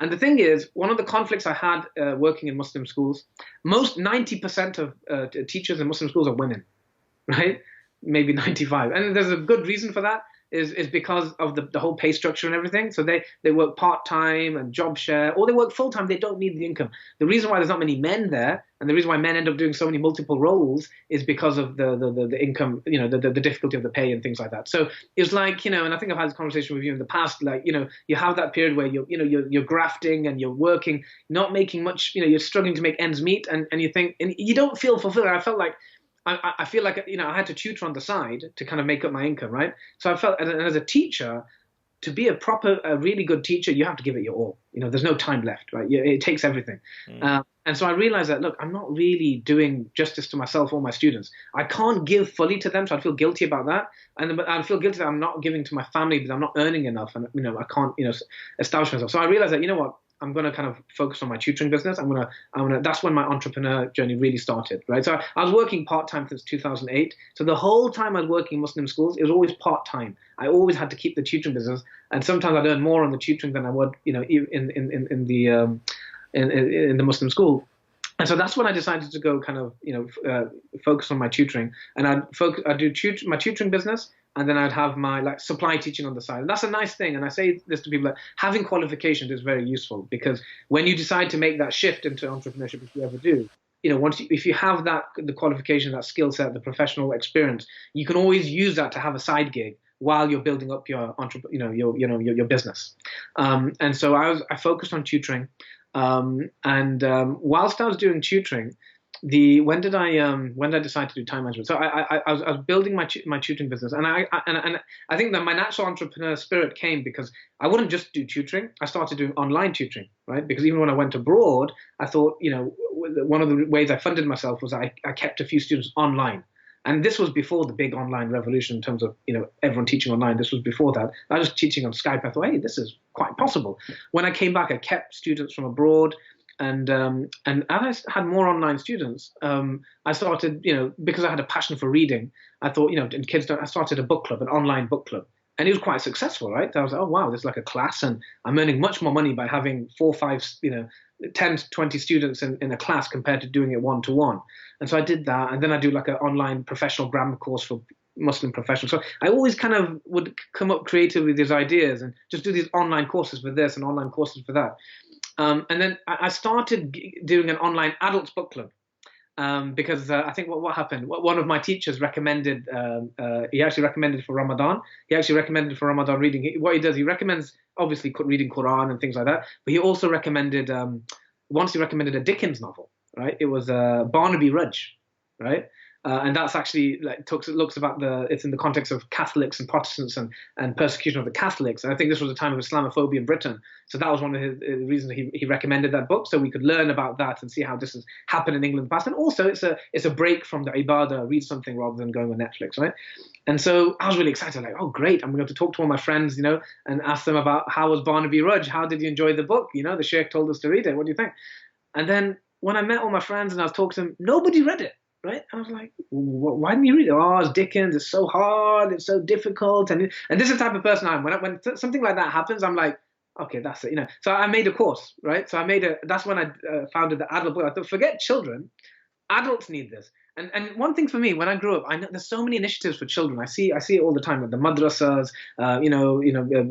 And the thing is, one of the conflicts I had working in Muslim schools, 90% of teachers in Muslim schools are women, right? Maybe 95. And there's a good reason for that. Is because of the whole pay structure and everything. So they work part-time and job share, or they work full-time. They don't need the income. The reason why there's not many men there, and the reason why men end up doing so many multiple roles, is because of the income, the difficulty of the pay and things like that. So it's like, and I think I've had this conversation with you in the past, like, you have that period where you're grafting and you're working, not making much, you're struggling to make ends meet, and you think, and you don't feel fulfilled. I felt like, I feel like, I had to tutor on the side to kind of make up my income, right? So I felt, and as a teacher, to be a really good teacher, you have to give it your all. There's no time left, right? It takes everything. And so I realized that, look, I'm not really doing justice to myself or my students. I can't give fully to them, so I'd feel guilty about that. And I'd feel guilty that I'm not giving to my family because I'm not earning enough, and I can't, establish myself. So I realized that, what? I'm going to kind of focus on my tutoring business. That's when my entrepreneur journey really started, right? So I was working part-time since 2008. So the whole time I was working in Muslim schools, it was always part-time. I always had to keep the tutoring business. And sometimes I'd earn more on the tutoring than I would, in the Muslim school. And so that's when I decided to go kind of, focus on my tutoring. And I'd do my tutoring business, and then I'd have my supply teaching on the side. And that's a nice thing. And I say this to people, that having qualifications is very useful, because when you decide to make that shift into entrepreneurship, if you ever do, if you have the qualification, that skill set, the professional experience, you can always use that to have a side gig while you're building up your your business. And so I focused on tutoring. Whilst I was doing tutoring, when did I decide to do time management? So I was building my tutoring business, and I think that my natural entrepreneur spirit came because I wouldn't just do tutoring. I started doing online tutoring, right? Because even when I went abroad, I thought, one of the ways I funded myself was I kept a few students online. And this was before the big online revolution in terms of, everyone teaching online. This was before that. I was teaching on Skype. I thought, hey, this is quite possible. When I came back, I kept students from abroad. And as I had more online students, I started, because I had a passion for reading, I thought, and kids I started a book club, an online book club. And it was quite successful, right? I was like, oh, wow, there's like a class, and I'm earning much more money by having 4, 5, 10 to 20 students in a class compared to doing it one-to-one. And so I did that. And then I do like an online professional grammar course for Muslim professionals. So I always kind of would come up creatively with these ideas and just do these online courses for this and online courses for that. And then I started doing an online adults book club. Because I think what happened, one of my teachers recommended, he actually recommended for Ramadan. He actually recommended for Ramadan reading. What he does, he recommends obviously reading Quran and things like that. But he also recommended, once he recommended a Dickens novel, right? It was Barnaby Rudge, right? And that's actually like looks about it's in the context of Catholics and Protestants and persecution of the Catholics. And I think this was a time of Islamophobia in Britain. So that was one of the reasons he recommended that book, so we could learn about that and see how this has happened in England in the past. And also it's a break from the ibadah, read something rather than going on Netflix, right? And so I was really excited, like, oh great, I'm going to talk to all my friends, and ask them about how was Barnaby Rudge, how did you enjoy the book? The Sheikh told us to read it. What do you think? And then when I met all my friends and I was talking to them, nobody read it. Right? I was like, why didn't you read it? Oh, it's Dickens. It's so hard. It's so difficult. And this is the type of person I am. When something like that happens, I'm like, okay, that's it. So I made a course, right? So that's when I founded the adult book. I thought, forget children. Adults need this. And one thing for me, when I grew up, I know there's so many initiatives for children. I see it all the time, like the madrasas,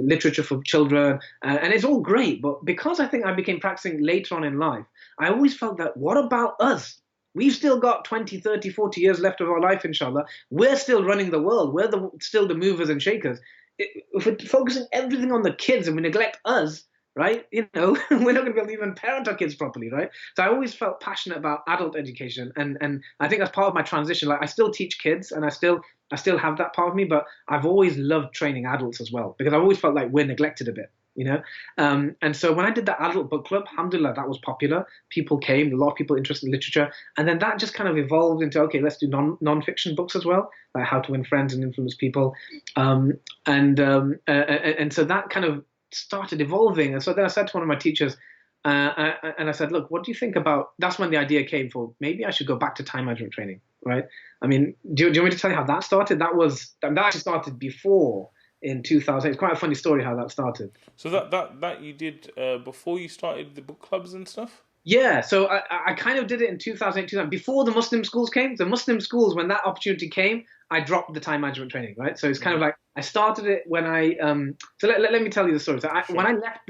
literature for children, and it's all great. But because I think I became practicing later on in life, I always felt that, what about us? We've still got 20, 30, 40 years left of our life, inshallah. We're still running the world. We're still the movers and shakers. If we're focusing everything on the kids and we neglect us, right, we're not going to be able to even parent our kids properly, right? So I always felt passionate about adult education. And I think that's part of my transition. Like, I still teach kids and I still have that part of me, but I've always loved training adults as well, because I've always felt like we're neglected a bit. And so when I did that adult book club, alhamdulillah, that was popular. People came, a lot of people interested in literature. And then that just kind of evolved into, okay, let's do non-fiction books as well, like How to Win Friends and Influence People. And so that kind of started evolving. And so then I said to one of my teachers, and I said, look, what do you think about, that's when the idea came for, maybe I should go back to time management training, right? I mean, do you want me to tell you how that started? That actually started before, in 2000. It's quite a funny story how that started. So that you did before you started the book clubs and stuff? Yeah, so I kind of did it in 2008, before the Muslim schools came. The Muslim schools, when that opportunity came, I dropped the time management training, right? So it's kind of like, I started it when I so let me tell you the story. So Sure. When I left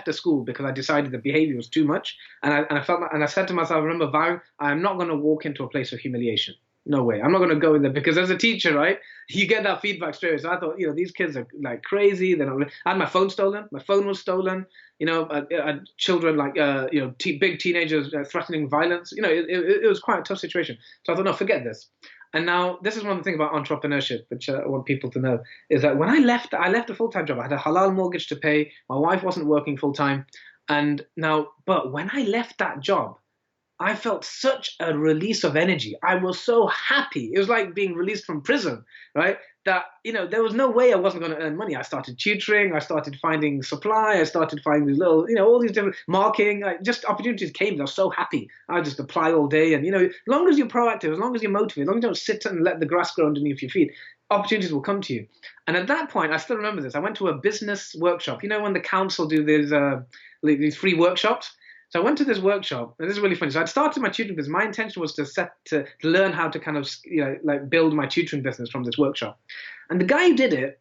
the school because I decided the behavior was too much, and I said to myself, I remember vowing, I'm not going to walk into a place of humiliation. No way. I'm not going to go in there, because as a teacher, right, you get that feedback straight away. So I thought, these kids are like crazy. They're not. I had my phone stolen. My phone was stolen. I had children like, big teenagers threatening violence. It was quite a tough situation. So I thought, no, forget this. And now this is one of the things about entrepreneurship, which I want people to know, is that when I left a full-time job. I had a halal mortgage to pay. My wife wasn't working full-time. But when I left that job, I felt such a release of energy. I was so happy. It was like being released from prison, right? That, there was no way I wasn't going to earn money. I started tutoring. I started finding supply. I started finding these little, all these different marketing, just opportunities came. I was so happy. I would just apply all day. And, as long as you're proactive, as long as you're motivated, as long as you don't sit and let the grass grow underneath your feet, opportunities will come to you. And at that point, I still remember this. I went to a business workshop. When the council do these free workshops. So I went to this workshop, and this is really funny. So I'd started my tutoring business. My intention was to learn how to kind of, build my tutoring business from this workshop. And the guy who did it,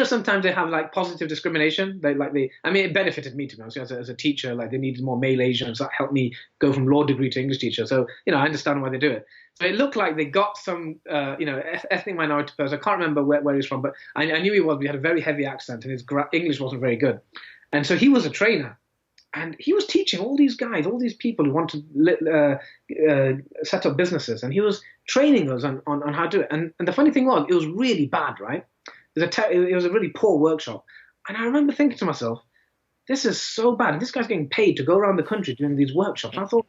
sometimes they have like positive discrimination. It benefited me, to be honest, as a teacher. Like, they needed more male Asians. So that helped me go from law degree to English teacher. So, I understand why they do it. So it looked like they got some, ethnic minority person. I can't remember where he's from, but I knew he was. He had a very heavy accent, and his English wasn't very good. And so he was a trainer. And he was teaching all these guys, all these people who want to set up businesses. And he was training us on how to do it. And the funny thing was, it was really bad, right? It was a really poor workshop. And I remember thinking to myself, this is so bad. And this guy's getting paid to go around the country doing these workshops. And I thought,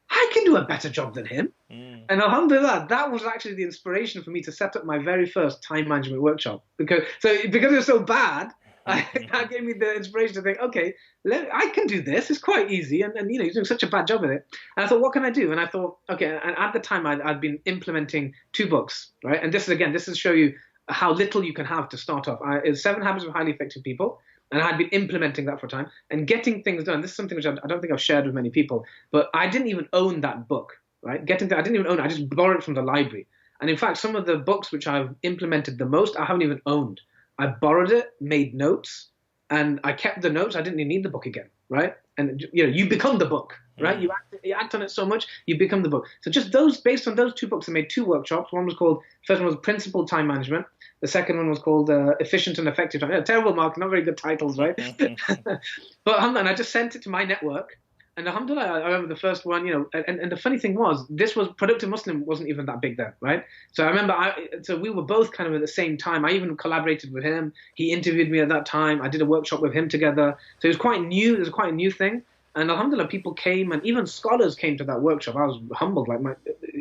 I can do a better job than him. And alhamdulillah, that was actually the inspiration for me to set up my very first time management workshop. Because it was so bad, that gave me the inspiration to think, okay, I can do this. It's quite easy. And he's doing such a bad job at it. And I thought, what can I do? And I thought, okay. And at the time, I'd been implementing 2 this is to show you how little you can have to start off. It's 7 Habits of Highly Effective People. And I had been implementing that for a time and getting things done. This is something which I don't think I've shared with many people, but I didn't even own that book, right? I didn't even own it. I just borrowed it from the library. And in fact, some of the books which I've implemented the most, I haven't even owned. I borrowed it, made notes, and I kept the notes. I didn't even need the book again, right? And you become the book, right? You act on it so much, you become the book. So just based on those 2 books, I made 2 workshops. First one was Principled Time Management. The second one was called Efficient and Effective Time. Terrible mark, not very good titles, right? And I just sent it to my network. And alhamdulillah, I remember the first one, and the funny thing was, this was Productive Muslim wasn't even that big then, right? So I remember, so we were both kind of at the same time. I even collaborated with him. He interviewed me at that time. I did a workshop with him together. So it was quite new. It was quite a new thing. And alhamdulillah, people came, and even scholars came to that workshop. I was humbled, like my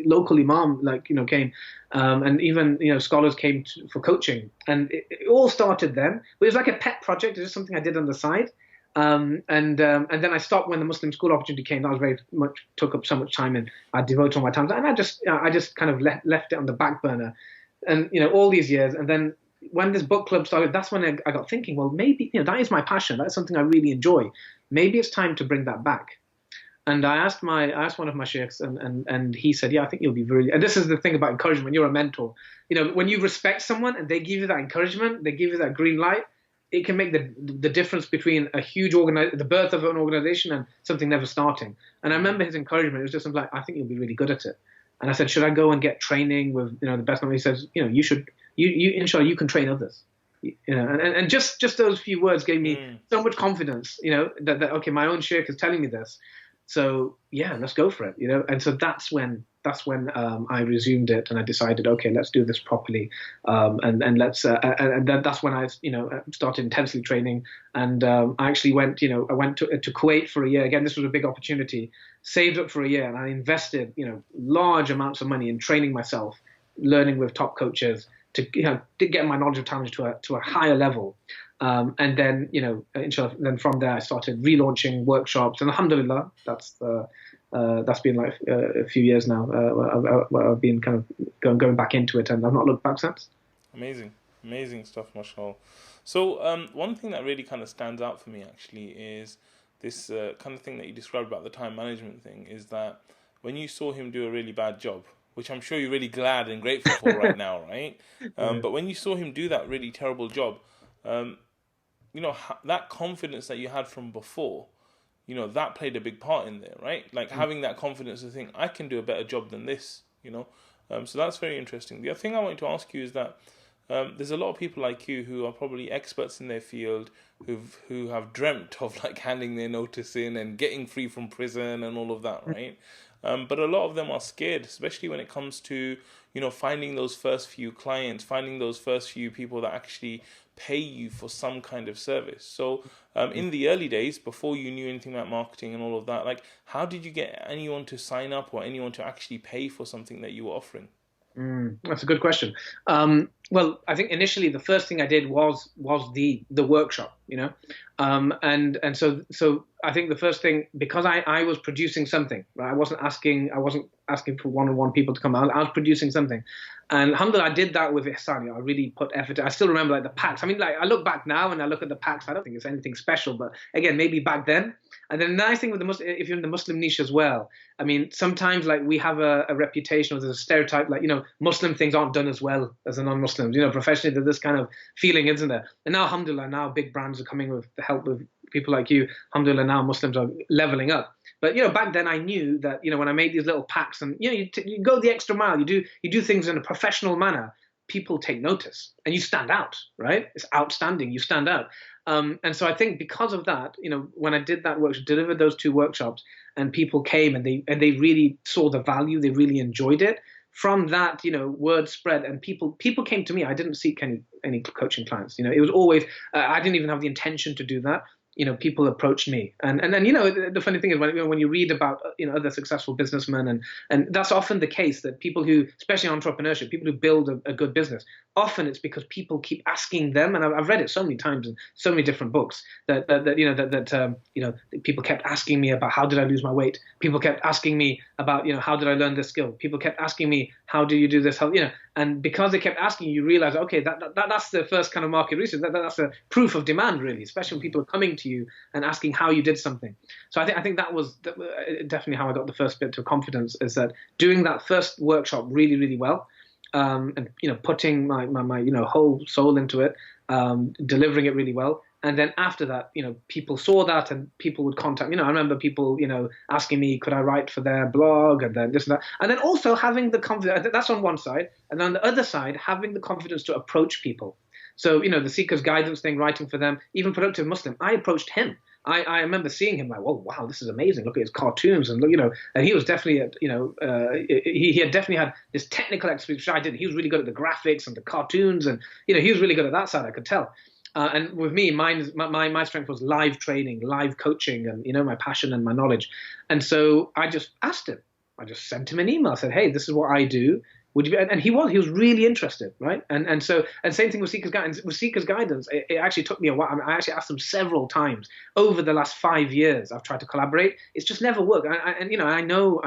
local imam, came, and even scholars came for coaching, and it all started then. It was like a pet project. It was something I did on the side. And then I stopped when the Muslim school opportunity came. That was very much took up so much time, and I devoted all my time. And I just kind of left it on the back burner, and all these years. And then when this book club started, that's when I got thinking, well, maybe that is my passion. That's something I really enjoy. Maybe it's time to bring that back. And I asked one of my sheikhs, and he said, yeah, I think you'll be really. And this is the thing about encouragement. When you're a mentor, when you respect someone and they give you that encouragement, they give you that green light. It can make the difference between a huge the birth of an organization and something never starting. And I remember his encouragement. It was just like, I think you'll be really good at it. And I said, should I go and get training with the best? And he says, you should. You inshallah, you can train others. And just those few words gave me so much confidence. That okay, my own sheikh is telling me this. So yeah, let's go for it. And so that's when I resumed it, and I decided, okay, let's do this properly, and let's and then that's when I started intensely training, and I actually went I went to Kuwait for a year. Again, this was a big opportunity. Saved up for a year, and I invested large amounts of money in training myself, learning with top coaches to get my knowledge of talent to a higher level. And then, inshallah, then from there I started relaunching workshops, and alhamdulillah, that's been like a few years now. I've been kind of going back into it, and I've not looked back since. Amazing stuff, mashallah. So one thing that really kind of stands out for me actually is this kind of thing that you described about the time management thing, is that when you saw him do a really bad job, which I'm sure you're really glad and grateful for right now, right? But when you saw him do that really terrible job, that confidence that you had from before, that played a big part in there, right? Like having that confidence to think, I can do a better job than this, So that's very interesting. The other thing I wanted to ask you is that there's a lot of people like you who are probably experts in their field, who have dreamt of like handing their notice in and getting free from prison and all of that, right? But a lot of them are scared, especially when it comes to, finding those first few clients, finding those first few people that actually pay you for some kind of service. So in the early days, before you knew anything about marketing and all of that, like how did you get anyone to sign up or anyone to actually pay for something that you were offering? That's a good question. Well, I think initially the first thing I did was the workshop, and so I think the first thing, because I was producing something, right? I wasn't asking for one-on-one people to come out. I was producing something, and alhamdulillah, I did that with ihsan. I really put effort. I still remember like the packs. I mean, like I look back now and I look at the packs. I don't think it's anything special, but again, maybe back then. And then the nice thing with if you're in the Muslim niche as well, I mean, sometimes like we have a reputation, or there's a stereotype, like, Muslim things aren't done as well as the non-Muslims, professionally, there's this kind of feeling, isn't there? And now, alhamdulillah, now big brands are coming with the help of people like you. Alhamdulillah, now Muslims are leveling up. But, back then I knew that, when I made these little packs and, you go the extra mile, you do things in a professional manner, people take notice and you stand out, right? It's outstanding. You stand out. And so I think because of that, when I did that workshop, delivered those 2 workshops, and people came and they really saw the value, they really enjoyed it. From that, word spread, and people came to me. I didn't seek any coaching clients. It was always, I didn't even have the intention to do that. People approached me, and then the funny thing is when you read about other successful businessmen, and that's often the case, that people who, especially entrepreneurship, people who build a good business, often it's because people keep asking them, and I've read it so many times in so many different books that people kept asking me about how did I lose my weight. People kept asking me about how did I learn this skill. People kept asking me how do you do this, and because they kept asking, you realize, okay, that's the first kind of market research. That's a proof of demand, really, especially when people are coming to you and asking how you did something. So I think that was definitely how I got the first bit of confidence, is that doing that first workshop really, really well, and putting my whole soul into it, delivering it really well. And then after that, people saw that and people would contact, I remember people, asking me, could I write for their blog, and then this and that. And then also having the confidence, that's on one side. And on the other side, having the confidence to approach people. So, the Seeker's Guidance thing, writing for them, even Productive Muslim, I approached him. I remember seeing him like, "Whoa, wow, this is amazing! Look at his cartoons and look, and he was definitely, he had definitely had this technical expertise, which I didn't. He was really good at the graphics and the cartoons, and he was really good at that side. I could tell. And with me, my strength was live training, live coaching, and my passion and my knowledge. And so I just asked him. I just sent him an email. I said, "Hey, this is what I do. Would you?" And he was really interested, right? And same thing with Seeker's Guidance. With Seeker's Guidance, it actually took me a while. I mean, I actually asked him several times over the last 5 years. I've tried to collaborate. It's just never worked. I know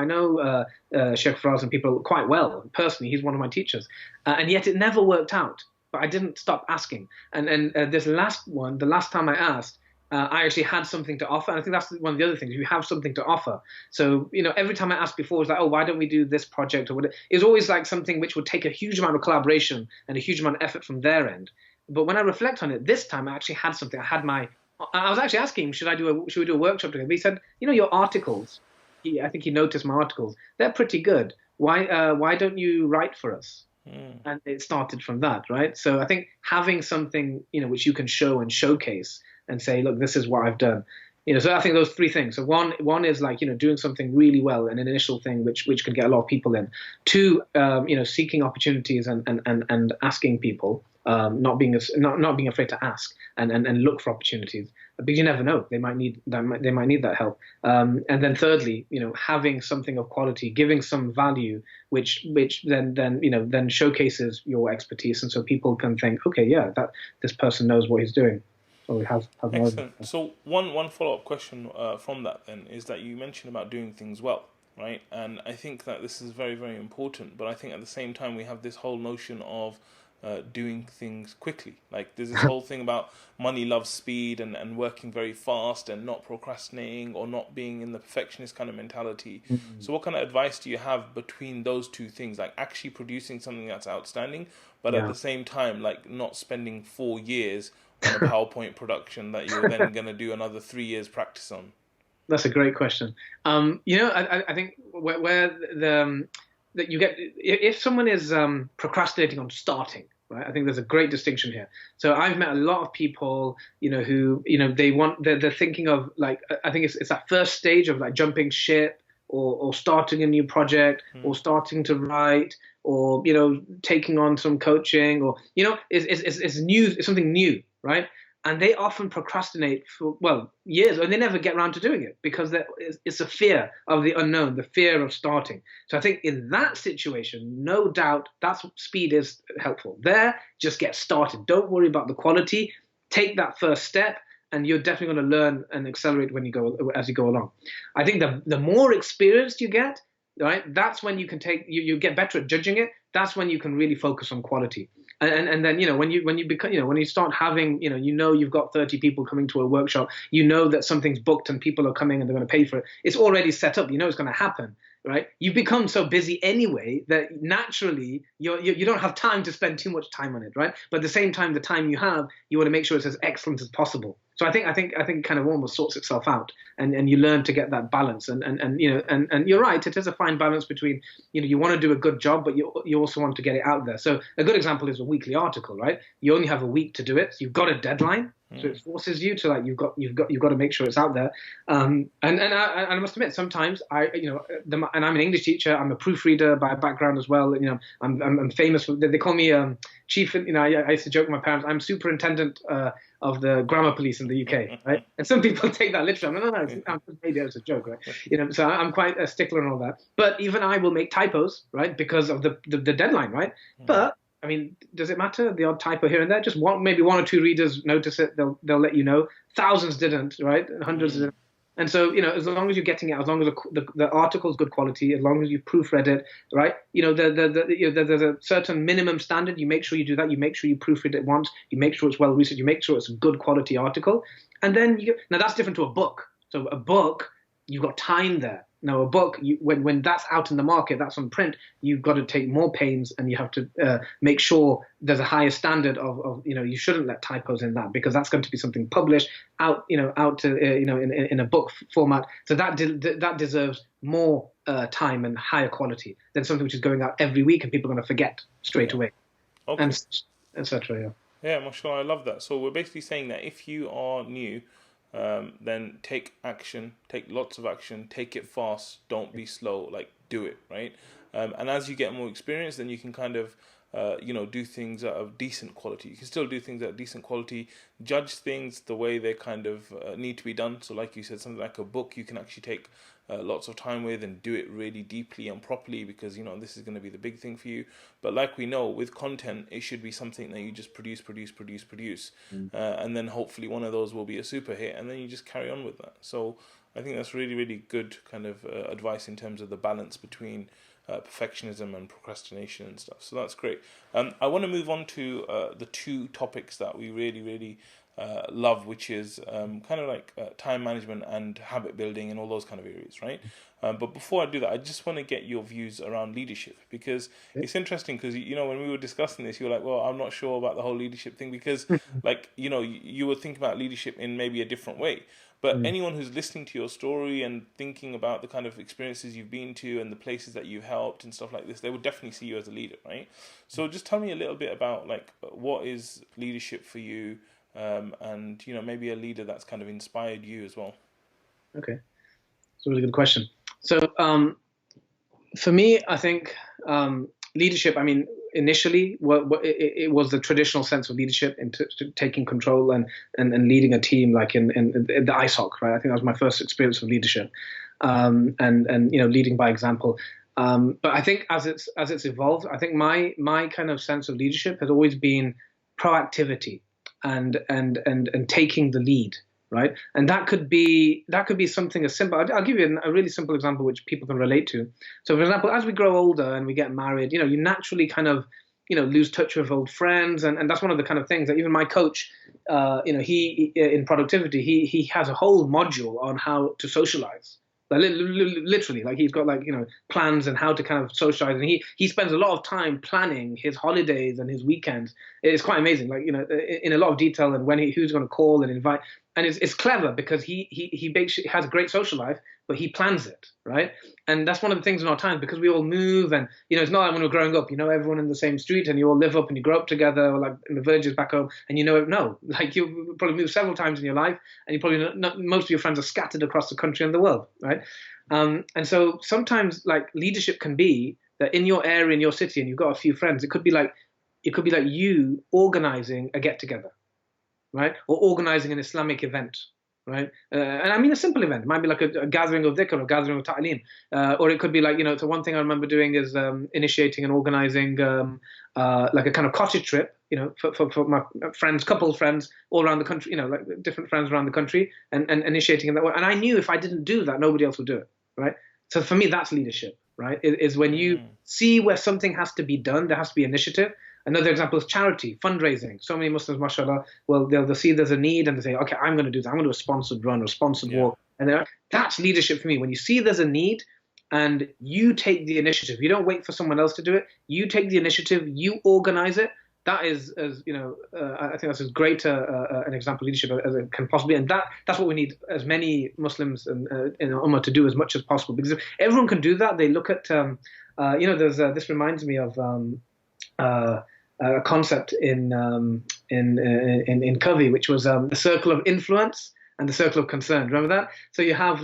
Sheikh Faraz and people quite well personally. He's one of my teachers, and yet it never worked out. But I didn't stop asking. And this last one, the last time I asked, I actually had something to offer. And I think that's one of the other things. You have something to offer. So, every time I asked before, it was like, "Oh, why don't we do this project?" Or whatever. It was always like something which would take a huge amount of collaboration and a huge amount of effort from their end. But when I reflect on it, this time I actually had something. I was actually asking him, should we do a workshop together? But he said, "Your articles," I think he noticed my articles, "they're pretty good. Why don't you write for us?" And it started from that, right? So I think having something, which you can show and showcase and say, "Look, this is what I've done." So I think those three things. So one is like, doing something really well, an initial thing which can get a lot of people in. Two, seeking opportunities and asking people, not being afraid to ask and look for opportunities, because you never know, they might need that help. And then thirdly, having something of quality, giving some value, which then showcases your expertise, and so people can think, okay, yeah, that this person knows what he's doing. So we have excellent. So one follow-up question from that then is that you mentioned about doing things well, right? And I think that this is very, very important. But I think at the same time we have this whole notion of doing things quickly. Like there's this whole thing about money loves speed and working very fast and not procrastinating or not being in the perfectionist kind of mentality. Mm-hmm. So what kind of advice do you have between those two things? Like actually producing something that's outstanding, but at the same time, like not spending 4 years on a PowerPoint production that you're then going to do another 3 years practice on? That's a great question. I think where that you get, if someone is procrastinating on starting, right? I think there's a great distinction here. So I've met a lot of people, who, they're thinking of like, I think it's that first stage of like jumping ship or starting a new project or starting to write or, taking on some coaching or, it's new, it's something new, right? And they often procrastinate for, years, and they never get around to doing it because it's a fear of the unknown, the fear of starting. So I think in that situation, no doubt, that's speed is helpful. There, just get started. Don't worry about the quality. Take that first step, and you're definitely going to learn and accelerate as you go along. I think the more experienced you get, right, that's when you can you get better at judging it. That's when you can really focus on quality. And then, when you become, when you start having, you've got 30 people coming to a workshop, that something's booked and people are coming and they're going to pay for it. It's already set up. It's going to happen, right? You become so busy anyway that naturally you don't have time to spend too much time on it, right? But at the same time, the time you have, you want to make sure it's as excellent as possible. So I think kind of almost sorts itself out, and you learn to get that balance. And you're right, it is a fine balance between, you want to do a good job, but you also want to get it out there. So a good example is a weekly article, right? You only have a week to do it. So you've got a deadline. So it forces you to like, you've got to make sure it's out there. And I must admit, sometimes and I'm an English teacher. I'm a proofreader by background as well. I'm famous for, they call me chief. I used to joke with my parents, I'm superintendent of the grammar police in the UK, right? And some people take that literally. No, maybe it was a joke, right? So I'm quite a stickler and all that. But even I will make typos, right? Because of the deadline, right? But I mean, does it matter? The odd typo here and there, just maybe one or two readers notice it. They'll let you know. Thousands didn't, right? Hundreds didn't. And so, as long as you're getting it, as long as the article's good quality, as long as you've proofread it, right? There's a certain minimum standard. You make sure you do that. You make sure you proofread it once. You make sure it's well researched. You make sure it's a good quality article. And then now that's different to a book. So a book, you've got time there. Now, a book, when that's out in the market, that's on print, you've got to take more pains and you have to make sure there's a higher standard of you shouldn't let typos in that because that's going to be something published out in a book format. So that deserves more time and higher quality than something which is going out every week and people are going to forget straight away. Okay. And et cetera, Yeah, mashallah, I love that. So we're basically saying that if you are new, then take action, take lots of action, take it fast, don't be slow, like do it, right? And as you get more experience, then you can kind of do things of decent quality. You can still do things at decent quality, judge things the way they kind of need to be done. So like you said, something like a book, you can actually take lots of time with and do it really deeply and properly, because this is going to be the big thing for you. But like we know, with content, it should be something that you just produce, and then hopefully one of those will be a super hit, and then you just carry on with that. So I think that's really, really good kind of advice in terms of the balance between perfectionism and procrastination and stuff. So that's great. I want to move on to the two topics that we really, really love, which is kind of like time management and habit building and all those kind of areas, right? But before I do that, I just want to get your views around leadership, because it's interesting, because when we were discussing this, you were like, well, I'm not sure about the whole leadership thing, because like you were thinking about leadership in maybe a different way. But anyone who's listening to your story and thinking about the kind of experiences you've been to and the places that you've helped and stuff like this, they would definitely see you as a leader, right? So just tell me a little bit about like what is leadership for you, and maybe a leader that's kind of inspired you as well. Okay, it's a really good question. So for me, I think leadership, initially, it was the traditional sense of leadership into taking control and leading a team, like in the ice hockey, right? I think that was my first experience of leadership, and leading by example. But I think as it's evolved, I think my kind of sense of leadership has always been proactivity and taking the lead. Right, and that could be something as simple. I'll give you a really simple example which people can relate to. So, for example, as we grow older and we get married, you naturally kind of lose touch with old friends, and that's one of the kind of things that even my coach, he in productivity, he has a whole module on how to socialize. Literally, like he's got plans and how to kind of socialize, and he spends a lot of time planning his holidays and his weekends. It's quite amazing, in a lot of detail, and who's going to call and invite. And it's clever because he basically has a great social life, but he plans it, right? And that's one of the things in our times, because we all move, and it's not like when we're growing up, everyone in the same street, and you all live up and you grow up together, or like in the villages back home, and you probably moved several times in your life, and you probably most of your friends are scattered across the country and the world, right? And so sometimes like leadership can be that in your area, in your city, and you've got a few friends, it could be like you organizing a get together, right? Or organizing an Islamic event, right? And I mean a simple event. It might be like a gathering of dhikr or gathering of ta'aleem. Or it could be like, so one thing I remember doing is initiating and organizing like a kind of cottage trip, for my friends, couple friends all around the country, like different friends around the country, and initiating in that way. And I knew if I didn't do that, nobody else would do it, right? So for me, that's leadership, right? Is when you see where something has to be done, there has to be initiative. Another example is charity, fundraising. So many Muslims, mashallah, they'll see there's a need and they say, okay, I'm going to do that. I'm going to do a sponsored run or sponsored walk. And that's leadership for me. When you see there's a need and you take the initiative, you don't wait for someone else to do it. You take the initiative, you organize it. That is, I think that's as great an example of leadership as it can possibly be. And that's what we need as many Muslims in Ummah to do as much as possible. Because if everyone can do that, they look at, there's this reminds me of a concept in Covy, which was the circle of influence and the circle of concern. Remember that? So you have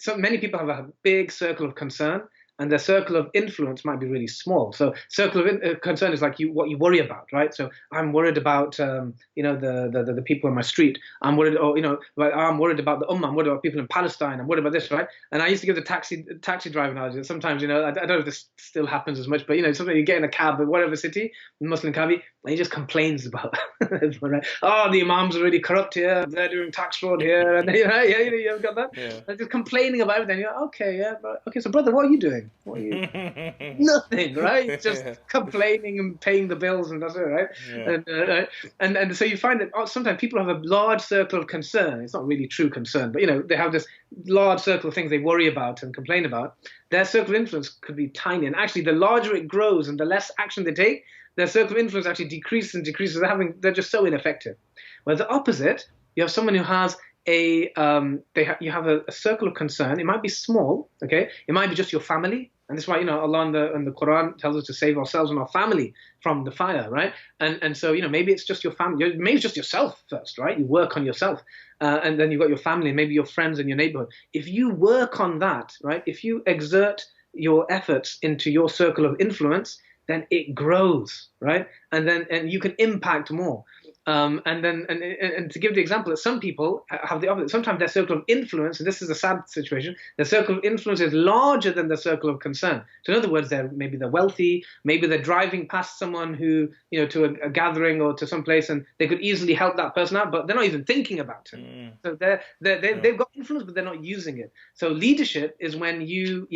so many people have a big circle of concern, and their circle of influence might be really small. So circle of concern is like what you worry about, right? So I'm worried about, the people on my street. I'm worried, I'm worried about the Ummah. I'm worried about people in Palestine. I'm worried about this, right? And I used to give the taxi driver analogy. Sometimes, I don't know if this still happens as much, but, sometimes you get in a cab in whatever city, Muslim cabbie, and he just complains about, right? Oh, the imams are really corrupt here. They're doing tax fraud here. And, you ever got that? Yeah. They're just complaining about everything. You're like, okay, so brother, what are you doing? What are you? Nothing, right? Just complaining and paying the bills, and that's it, right? Yeah. And so you find that sometimes people have a large circle of concern. It's not really true concern, but they have this large circle of things they worry about and complain about. Their circle of influence could be tiny, and actually, the larger it grows and the less action they take, their circle of influence actually decreases and decreases. They're just so ineffective. Whereas the opposite, you have someone who has you have a circle of concern. It might be small, okay? It might be just your family. And that's why, Allah in the Quran tells us to save ourselves and our family from the fire, right? And so, maybe it's just your family. Maybe it's just yourself first, right? You work on yourself. and then you've got your family, maybe your friends in your neighborhood. If you work on that, right? If you exert your efforts into your circle of influence, then it grows, right? And you can impact more. And to give the example, that some people have the opposite. Sometimes their circle of influence, and this is a sad situation, their circle of influence is larger than their circle of concern. So in other words, maybe they're wealthy, maybe they're driving past someone who, to a gathering or to some place, and they could easily help that person out, but they're not even thinking about it. So they've got influence, but they're not using it. So leadership is when you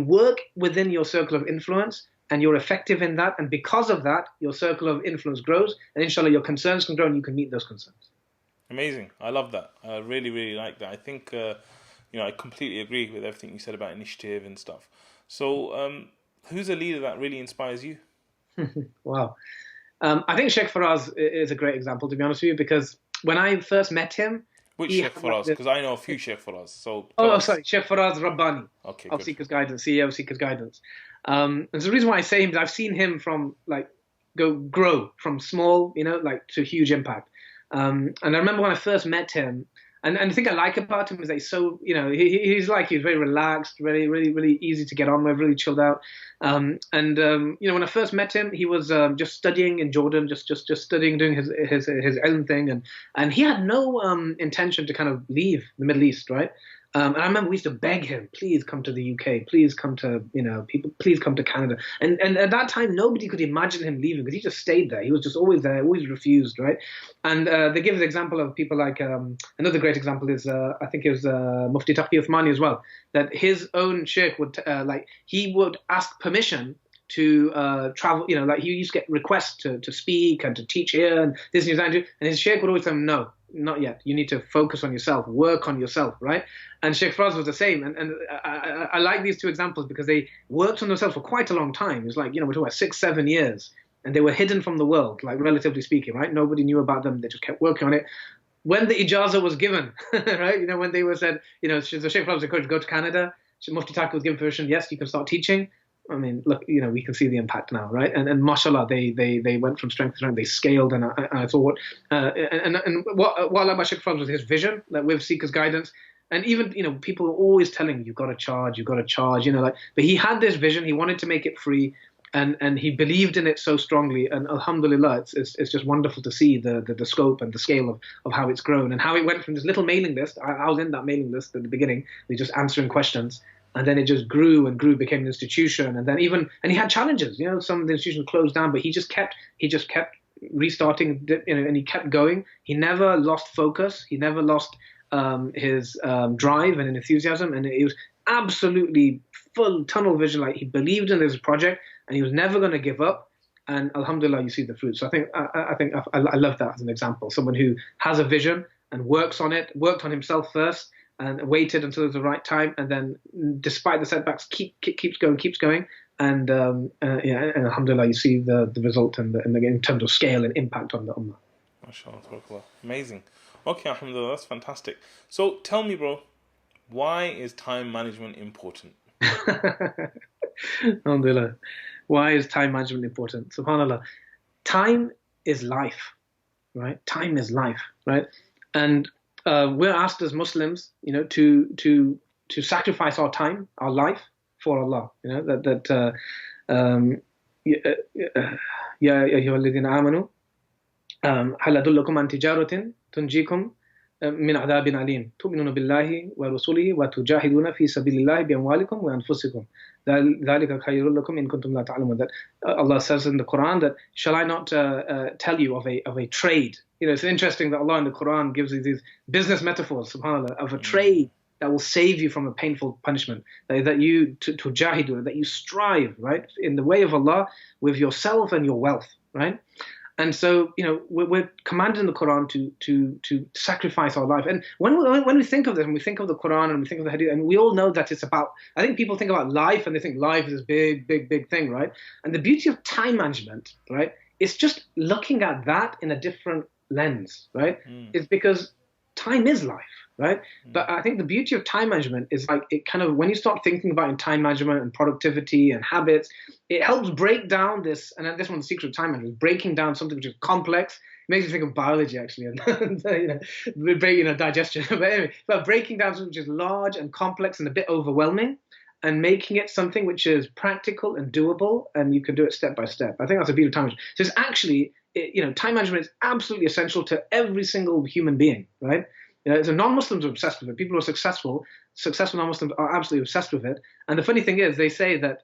work within your circle of influence, and you're effective in that, and because of that, your circle of influence grows, and inshallah, your concerns can grow, and you can meet those concerns. Amazing. I love that. I really, really like that. I think, I completely agree with everything you said about initiative and stuff. So, who's a leader that really inspires you? Wow. I think Sheikh Faraz is a great example, to be honest with you, because when I first met him... Which Sheikh Faraz? Because I know a few Sheikh Faraz. So sorry, Sheikh Faraz Rabbani, of Seekers Guidance, CEO of Seekers Guidance. And so the reason why I say him is I've seen him from grow from small, to huge impact. And I remember when I first met him, and the thing I like about him is that he's so, he's very relaxed, really, really, really easy to get on with, really chilled out. When I first met him, he was just studying in Jordan, just studying, doing his ilm thing, and he had no intention to kind of leave the Middle East, right? And I remember we used to beg him, please come to the UK, please come to, please come to Canada. And at that time, nobody could imagine him leaving because he just stayed there. He was just always there, always refused, right? And they give an example of people like, another great example is, I think it was Mufti Taqi Uthmani as well, that his own sheikh would, he would ask permission to travel, he used to get requests to speak and to teach here and this and that, and his sheikh would always tell him, no, not yet. You need to focus on yourself, work on yourself, right? And Sheikh Faraz was the same. And I like these two examples because they worked on themselves for quite a long time. It was we're talking about 6-7 years, and they were hidden from the world, relatively speaking, right? Nobody knew about them. They just kept working on it. When the ijazah was given, right? When they were said, so Sheikh Faraz was encouraged to go to Canada. Mufti Taqi was given permission. Yes, you can start teaching. I mean, look, we can see the impact now, right? And mashallah, they went from strength to strength. They scaled, and I thought, and what I like about Sheikh Faraz was his vision, that with Seekers Guidance, and even people are always telling you've got to charge, but he had this vision. He wanted to make it free, and he believed in it so strongly. And alhamdulillah, it's just wonderful to see the scope and the scale of how it's grown and how it went from this little mailing list. I was in that mailing list at the beginning. We just answering questions. And then it just grew and grew, became an institution. And then and he had challenges. Some of the institutions closed down, but he just kept restarting. And he kept going. He never lost focus. He never lost his drive and enthusiasm. And it was absolutely full tunnel vision. He believed in this project, and he was never going to give up. And alhamdulillah, you see the fruit. So I love that as an example. Someone who has a vision and works on it, worked on himself first, and waited until it was the right time, and then, despite the setbacks, keeps going, and alhamdulillah, you see the result and in terms of scale and impact on the ummah. MashaAllah, amazing. Okay, alhamdulillah, that's fantastic. So tell me, bro, why is time management important? Alhamdulillah, why is time management important? Subhanallah, time is life, right? Time is life, right? And we're asked as Muslims, to sacrifice our time, our life for Allah. يا أيها الذين آمنوا هل أدلكم عن تجارة تنجيكم من عذاب أليم تؤمنون بالله ورسوله وتجاهدون في سبيل الله بأموالكم وأنفسكم ذلك خير لكم إن كنتم لا تعلمون. That Allah says in the Quran that, shall I not tell you of a trade? It's interesting that Allah in the Quran gives these business metaphors, subhanAllah, of a trade that will save you from a painful punishment, that you to jahidu, that you strive, right, in the way of Allah with yourself and your wealth, right? And so, we're commanded in the Quran to sacrifice our life. And when we think of this, and we think of the Quran and we think of the Hadith, and we all know that it's about, I think people think about life and they think life is this big, big, big thing, right? And the beauty of time management, right, is just looking at that in a different lens, right? It's because time is life, right? But I think the beauty of time management is it kind of, when you start thinking about time management and productivity and habits, it helps break down this, and this one's the secret of time management, breaking down something which is complex makes me think of biology actually, and digestion. But anyway, but breaking down something which is large and complex and a bit overwhelming, and making it something which is practical and doable, and you can do it step by step. I think that's a beauty of time management. So it's actually, time management is absolutely essential to every single human being, right? So non-Muslims are obsessed with it. People who are successful non-Muslims are absolutely obsessed with it. And the funny thing is, they say that,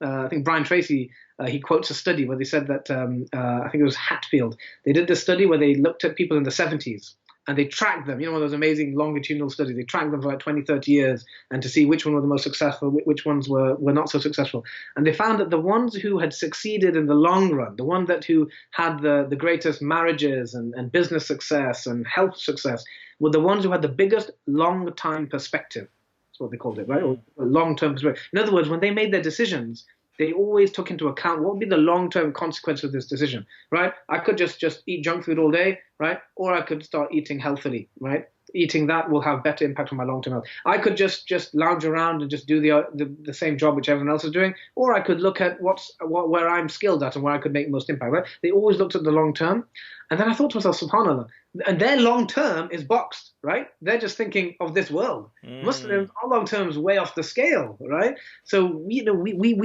I think Brian Tracy, he quotes a study where they said that, I think it was Hatfield, they did this study where they looked at people in the 70s and they tracked them, one of those amazing longitudinal studies. They tracked them for like 20, 30 years and to see which one were the most successful, which ones were not so successful. And they found that the ones who had succeeded in the long run, the ones who had the greatest marriages and business success and health success, were the ones who had the biggest long-time perspective. That's what they called it, right? Or long-term perspective. In other words, when they made their decisions, they always took into account what would be the long-term consequence of this decision, right? I could just eat junk food all day, right? Or I could start eating healthily, right? Eating that will have better impact on my long-term health. I could just lounge around and just do the same job which everyone else is doing, or I could look at where I'm skilled at and where I could make most impact, right? They always looked at the long-term. And then I thought to myself, subhanAllah, and their long-term is boxed, right? They're just thinking of this world. Muslims, our long-term is way off the scale, right? So, we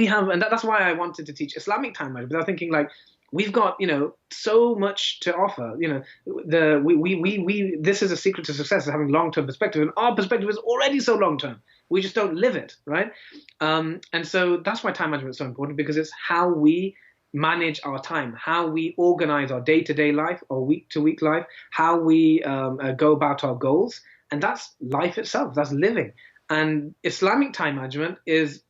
have, and that's why I wanted to teach Islamic time management, because I'm thinking like, we've got, so much to offer. This is a secret to success, is having long-term perspective, and our perspective is already so long-term. We just don't live it, right? And so that's why time management is so important, because it's how we manage our time, how we organize our day-to-day life or week-to-week life, how we go about our goals, and that's life itself. That's living. And Islamic time management is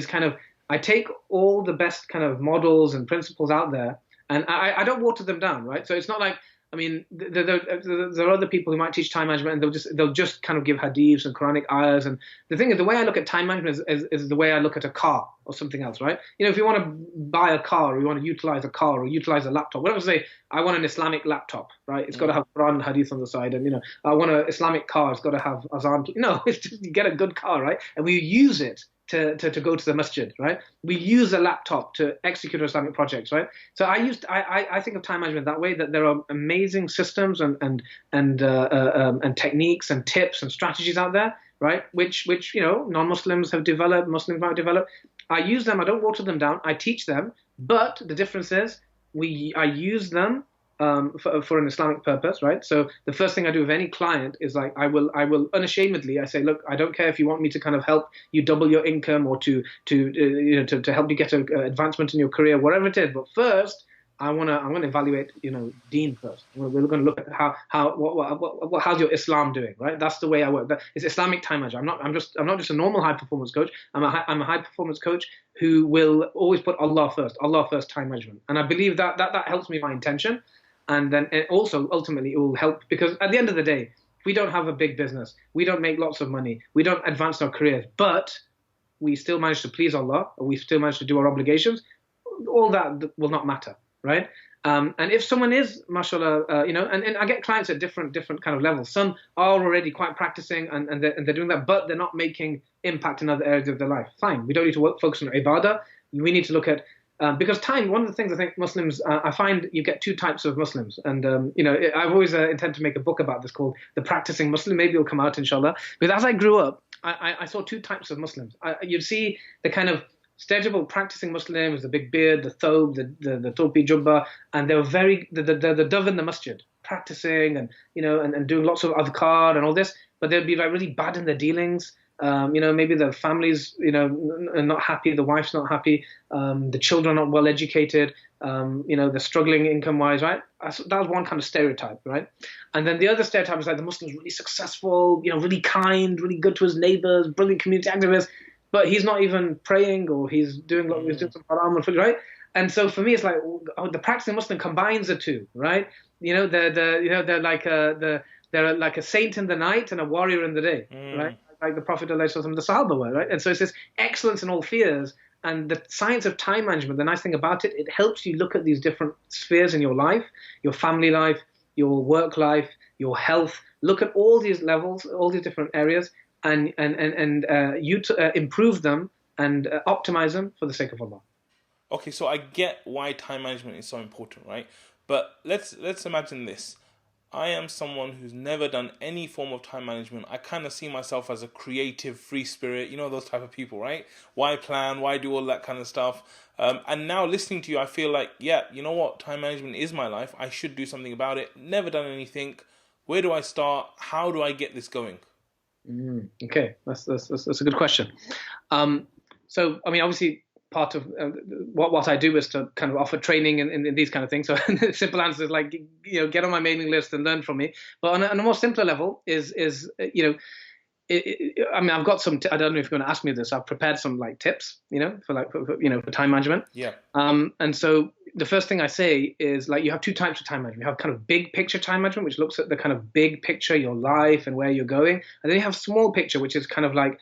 kind of, I take all the best kind of models and principles out there, and I don't water them down, right? So it's not like, I mean, there are other people who might teach time management and they'll just kind of give hadiths and Quranic ayahs. And the thing is, the way I look at time management is the way I look at a car or something else, right? If you want to buy a car or you want to utilize a car or utilize a laptop, whatever, say, I want an Islamic laptop, right? It's got to have Quran and hadith on the side. And, I want an Islamic car. It's got to have azan. No, it's just, you get a good car, right? And we use it to go to the masjid, right? We use a laptop to execute our Islamic projects, right? So I think of time management that way, that there are amazing systems and techniques and tips and strategies out there, right? Which non-Muslims have developed, Muslims might develop. I use them. I don't water them down. I teach them. But the difference is I use them for an Islamic purpose, right? So the first thing I do with any client is like, I will unashamedly, I say, look, I don't care if you want me to kind of help you double your income or to help you get an advancement in your career, whatever it is. But first, I'm gonna evaluate, Deen first. We're going to look at how's your Islam doing, right? That's the way I work. It's Islamic time management. I'm not just a normal high performance coach. I'm a high performance coach who will always put Allah first time management. And I believe that helps me my intention. And then also ultimately it will help, because at the end of the day, we don't have a big business, we don't make lots of money, we don't advance our careers, but we still manage to please Allah, or we still manage to do our obligations. All that will not matter, right? And if someone is, mashallah, and I get clients at different kind of levels. Some are already quite practicing and they're doing that, but they're not making impact in other areas of their life. Fine, we don't need to focus on ibadah. We need to look at because time, one of the things I think Muslims, I find you get two types of Muslims. And, I've always intended to make a book about this called The Practicing Muslim. Maybe it'll come out, inshallah. Because as I grew up, I saw two types of Muslims. You'd see the kind of stereotypical practicing Muslim with the big beard, the thobe, the topi jubba, and they were the dove in the masjid, practicing and doing lots of adhkar and all this, but they'd be like really bad in their dealings. Maybe the family's, are not happy, the wife's not happy, the children are not well educated, they're struggling income-wise, right? That was one kind of stereotype, right? And then the other stereotype is like the Muslim's really successful, really kind, really good to his neighbors, brilliant community activist, but he's not even praying, or he's doing some haram, right? And so for me, it's like, the practicing Muslim combines the two, right? They're like a saint in the night and a warrior in the day, right? Like the Prophet ﷺ, the Sahaba were, right? And so it's this excellence in all spheres. And the science of time management, the nice thing about it, it helps you look at these different spheres in your life, your family life, your work life, your health. Look at all these levels, all these different areas, and improve them and optimize them for the sake of Allah. Okay, so I get why time management is so important, right? But let's imagine this. I am someone who's never done any form of time management. I kind of see myself as a creative, free spirit, you know, those type of people, right? Why plan? Why do all that kind of stuff? And now listening to you, I feel like, yeah, you know what? Time management is my life. I should do something about it. Never done anything. Where do I start? How do I get this going? Okay, that's a good question. So, I mean, obviously, part of what I do is to kind of offer training in these kind of things. So the simple answer is like, you know, get on my mailing list and learn from me. But on a more simpler level is you know, I mean, I've got some. I don't know if you're going to ask me this. I've prepared some like tips, you know, for time management. Yeah. And so the first thing I say is like you have two types of time management. You have kind of big picture time management, which looks at the kind of big picture, your life and where you're going, and then you have small picture, which is kind of like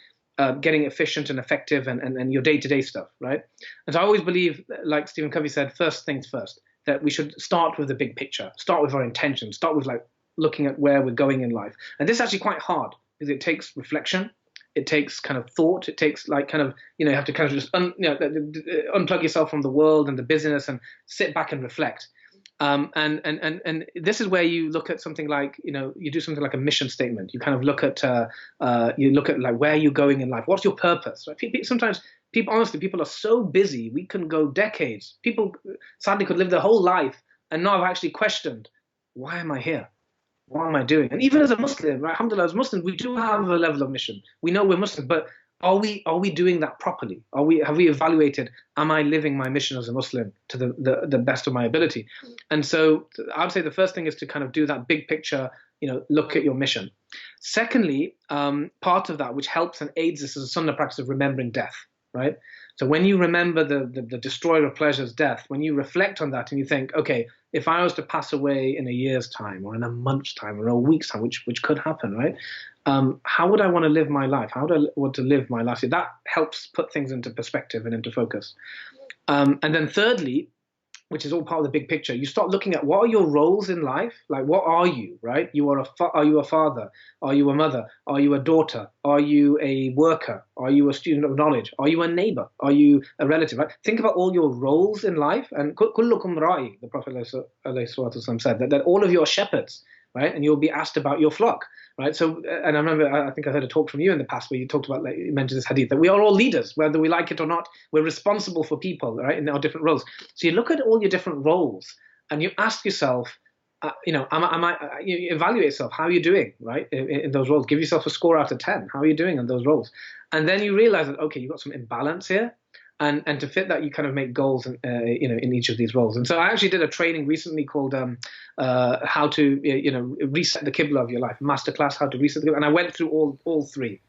getting efficient and effective and your day-to-day stuff, right? And so I always believe, like Stephen Covey said, first things first, that we should start with the big picture, start with our intention, start with like looking at where we're going in life. And this is actually quite hard because it takes reflection, it takes kind of thought, it takes like kind of, you know, you have to kind of just unplug yourself from the world and the business and sit back and reflect. And this is where you look at something like, you know, you do something like a mission statement. You kind of look at like where you're going in life. What's your purpose? Right? Sometimes honestly, people are so busy. We can go decades. People sadly could live their whole life and not have actually questioned, why am I here? What am I doing? And even as a Muslim, right, alhamdulillah, as Muslims, we do have a level of mission. We know we're Muslims, but are we doing that properly? Have we evaluated, am I living my mission as a Muslim to the best of my ability? And so I'd say the first thing is to kind of do that big picture, you know, look at your mission. Secondly, part of that which helps and aids this is a sunnah practice of remembering death, right? So when you remember the destroyer of pleasures, death, when you reflect on that and you think, okay, if I was to pass away in a year's time or in a month's time or a week's time, which could happen, right? How would I want to live my life? How would I want to live my life? So that helps put things into perspective and into focus. And then thirdly, which is all part of the big picture, you start looking at what are your roles in life? Like, what are you, right? Are you a father? Are you a mother? Are you a daughter? Are you a worker? Are you a student of knowledge? Are you a neighbor? Are you a relative, right? Think about all your roles in life. And kullukum ra'i, the Prophet ﷺ said, that all of you are shepherds, right? And you'll be asked about your flock, right? So, and I remember, I think I heard a talk from you in the past where you talked about, like, you mentioned this hadith, that we are all leaders, whether we like it or not. We're responsible for people, right, in our different roles. So you look at all your different roles and you ask yourself, you know, you evaluate yourself. How are you doing, right, in those roles? Give yourself a score out of 10. How are you doing in those roles? And then you realize that, okay, you've got some imbalance here. And to fit that, you kind of make goals, you know, in each of these roles. And so I actually did a training recently called how to, you know, reset the Qibla of your life, masterclass, how to reset the Qibla. And I went through all three.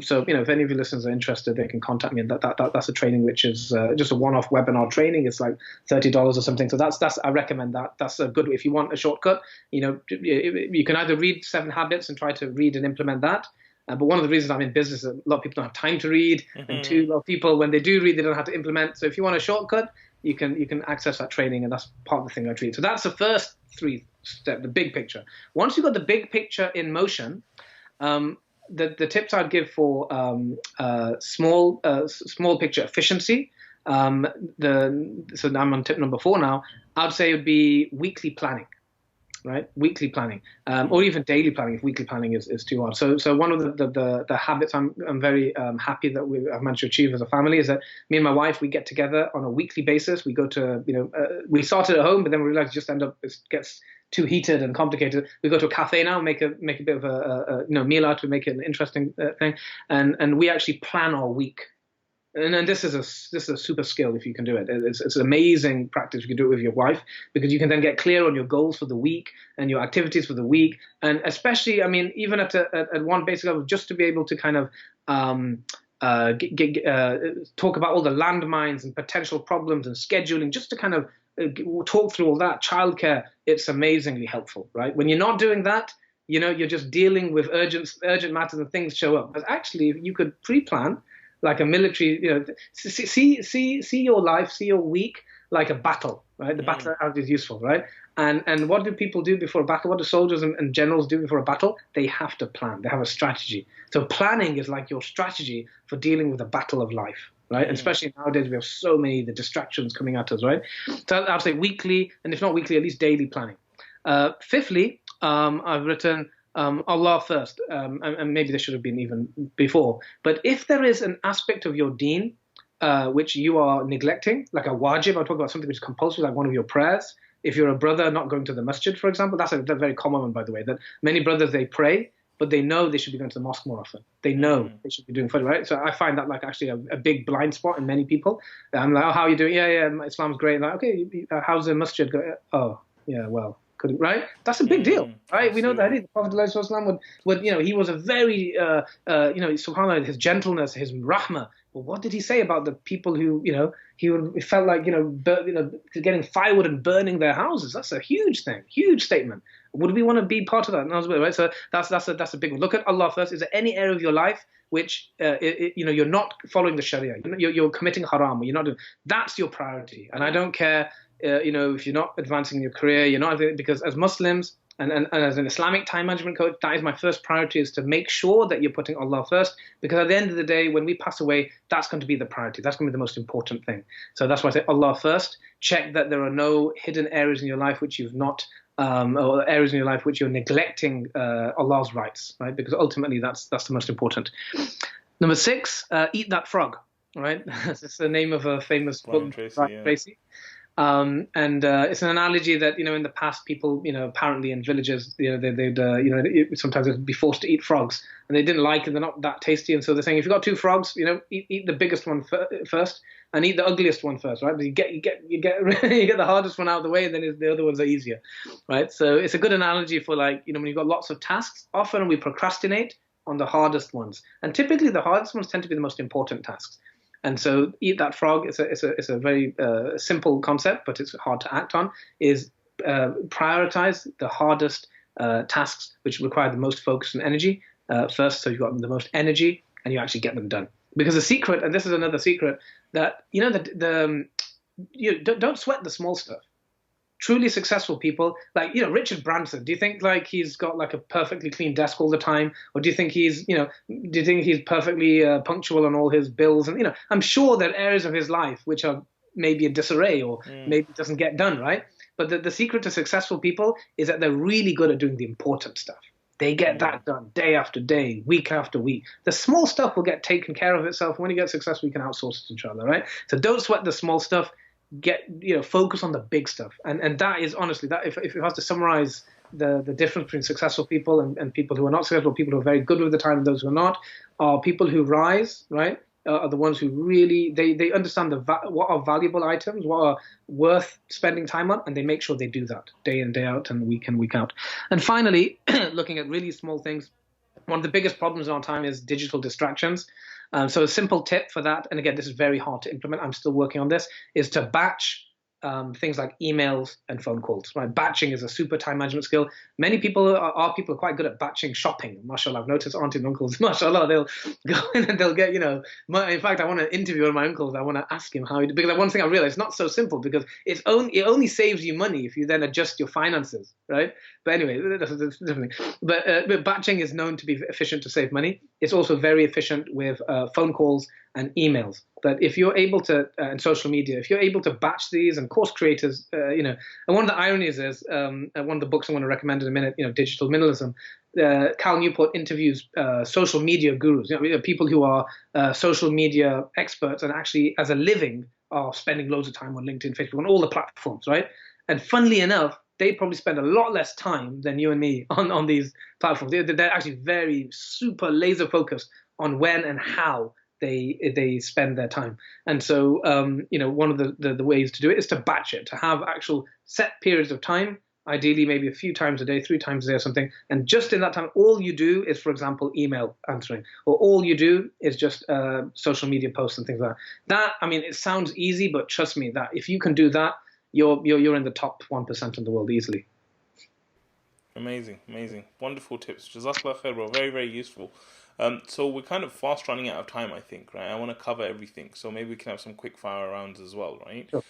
So, you know, if any of your listeners are interested, they can contact me. And that's a training which is just a one-off webinar training. It's like $30 or something. So that's I recommend that. That's a good, if you want a shortcut, you know, you can either read 7 Habits and try to read and implement that. But one of the reasons I'm in business is a lot of people don't have time to read, and two, a lot of people, when they do read, they don't have to implement. So if you want a shortcut, you can access that training, and that's part of the thing I treat. So that's the first 3 steps, the big picture. Once you've got the big picture in motion, the tips I'd give for small picture efficiency. So I'm on tip number 4 now. I'd say it would be weekly planning. Right, weekly planning, or even daily planning if weekly planning is too hard. So one of the habits I'm very happy that I've managed to achieve as a family is that me and my wife, we get together on a weekly basis. We go to, you know, we started at home, but then we realized it gets too heated and complicated. We go to a cafe now, make a bit of a you know, meal out to make it an interesting thing, and we actually plan our week. And this is a super skill if you can do it. It's an amazing practice. You can do it with your wife because you can then get clear on your goals for the week and your activities for the week. And especially, I mean, even at one basic level, just to be able to kind of talk about all the landmines and potential problems and scheduling, just to kind of talk through all that. Childcare, it's amazingly helpful, right? When you're not doing that, you know, you're just dealing with urgent matters and things show up. But actually, you could pre-plan, like a military, you know, see your life, see your week like a battle, right? The battle is useful, right? And what do people do before a battle? What do soldiers and generals do before a battle? They have to plan. They have a strategy. So planning is like your strategy for dealing with the battle of life, right? And especially nowadays, we have so many the distractions coming at us, right? So I'll say weekly, and if not weekly, at least daily planning. Fifthly, I've written Allah first, and maybe this should have been even before. But if there is an aspect of your deen which you are neglecting, like a wajib, I'll talk about something which is compulsory, like one of your prayers. If you're a brother not going to the masjid, for example, that's a very common one, by the way, that many brothers, they pray, but they know they should be going to the mosque more often. They know they should be doing Fajr, right? So I find that like actually a big blind spot in many people. I'm like, oh, how are you doing? Yeah, Islam's great. And like, okay, how's the masjid going? Oh, yeah, well, couldn't, right? That's a big deal, right? We know that the Prophet ﷺ would, he was a very, subhanAllah, his gentleness, his rahmah. But what did he say about the people who, he felt like, getting firewood and burning their houses? That's a huge thing, huge statement. Would we want to be part of that? No, right? So that's a big one. Look at Allah first. Is there any area of your life which, you're not following the Sharia? You're committing haram. Or you're not doing. That's your priority. And I don't care, if you're not advancing your career, you're not, because as Muslims, and as an Islamic time management coach, that is my first priority, is to make sure that you're putting Allah first, because at the end of the day, when we pass away, that's going to be the priority. That's going to be the most important thing. So that's why I say Allah first. Check that there are no hidden areas in your life which you've not, or areas in your life which you're neglecting Allah's rights, right? Because ultimately that's the most important. Number 6, eat that frog, right? That's the name of a famous book, Tracy. And it's an analogy that, in the past, people, apparently in villages, they'd sometimes they'd be forced to eat frogs, and they didn't like it. They're not that tasty. And so they're saying, if you've got 2 frogs, eat the biggest one first and eat the ugliest one first, right? But you get you get the hardest one out of the way, and then the other ones are easier, right? So it's a good analogy for, like, when you've got lots of tasks, often we procrastinate on the hardest ones. And typically the hardest ones tend to be the most important tasks. And so eat that frog. It's a very simple concept, but it's hard to act on. Is prioritize the hardest tasks which require the most focus and energy first, so you've got the most energy and you actually get them done. Because the secret, and this is another secret, that don't sweat the small stuff. Truly successful people, like, Richard Branson, do you think like he's got like a perfectly clean desk all the time? Or do you think he's, perfectly punctual on all his bills? And, I'm sure there are areas of his life which are maybe in disarray or maybe doesn't get done, right? But the secret to successful people is that they're really good at doing the important stuff. They get that done day after day, week after week. The small stuff will get taken care of itself. When you get successful, you can outsource it to each other, right? So don't sweat the small stuff. Focus on the big stuff, and that is honestly that if I was to summarize the difference between successful people and people who are not successful, people who are very good with the time and those who are not, are people who rise, right? Are the ones who really they understand what are valuable items, what are worth spending time on, and they make sure they do that day in, day out, and week in, week out. And finally, looking at really small things, one of the biggest problems in our time is digital distractions. So a simple tip for that, and again, this is very hard to implement, I'm still working on this, is to batch things like emails and phone calls. Right? Batching is a super time management skill. Many people are quite good at batching shopping. MashaAllah, I've noticed aunties and uncles, MashaAllah, they'll go in and they'll get, in fact, I want to interview one of my uncles. I want to ask him how he, because one thing I realized, it's not so simple, because it only saves you money if you then adjust your finances, right? But anyway, that's different thing. But batching is known to be efficient to save money. It's also very efficient with phone calls and emails. But if you're able to, and social media, if you're able to batch these, and course creators, and one of the ironies is, one of the books I want to recommend in a minute, Digital Minimalism, Cal Newport interviews social media gurus, people who are social media experts and actually, as a living, are spending loads of time on LinkedIn, Facebook, on all the platforms, right? And funnily enough, they probably spend a lot less time than you and me on these platforms. They're actually very super laser focused on when and how they spend their time. And so, one of the ways to do it is to batch it, to have actual set periods of time, ideally maybe a few times a day, 3 times a day or something. And just in that time, all you do is, for example, email answering, or all you do is just social media posts and things like that. It sounds easy, but trust me, that if you can do that, you're in the top 1% in the world easily. Amazing. Wonderful tips. Jazakallah khair, bro. Very, very useful. So we're kind of fast running out of time, I think, right? I want to cover everything. So maybe we can have some quick fire rounds as well, right? Sure.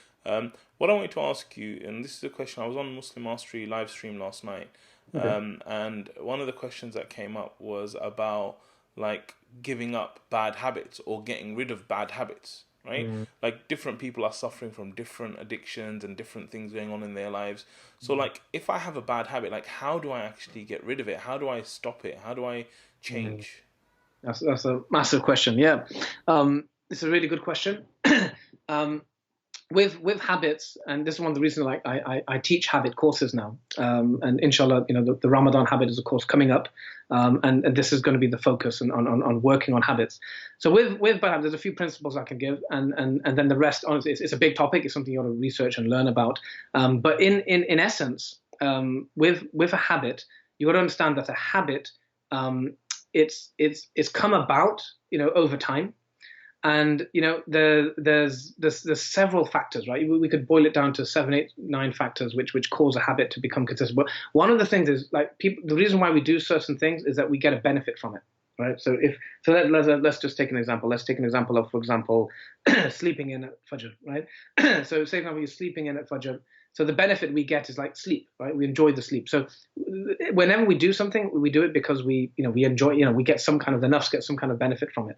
What I wanted to ask you, and this is a question, I was on Muslim Mastery live stream last night. Okay. And one of the questions that came up was about like giving up bad habits or getting rid of bad habits, right? Like different people are suffering from different addictions and different things going on in their lives. So like if I have a bad habit, like how do I actually get rid of it? How do I stop it? How do I change? That's a massive question. Yeah, it's a really good question. um, with habits, and this is one of the reasons like I teach habit courses now, and inshallah, the Ramadan habit is of course coming up, and this is going to be the focus on working on habits. So with bad habits, there's a few principles I can give, and then the rest, honestly, it's a big topic. It's something you want to research and learn about. But in essence, with a habit, you got to understand that a habit, it's come about over time. And there's several factors, right? We could boil it down to 7, 8, 9 factors which cause a habit to become consistent. But one of the things is like the reason why we do certain things is that we get a benefit from it, right? So let's just take an example. Let's take an example of, for example, sleeping in at Fajr, right? So say for example you're sleeping in at Fajr. So the benefit we get is like sleep, right? We enjoy the sleep. So whenever we do something, we do it because we enjoy, we get some kind of, the nafs get some kind of benefit from it.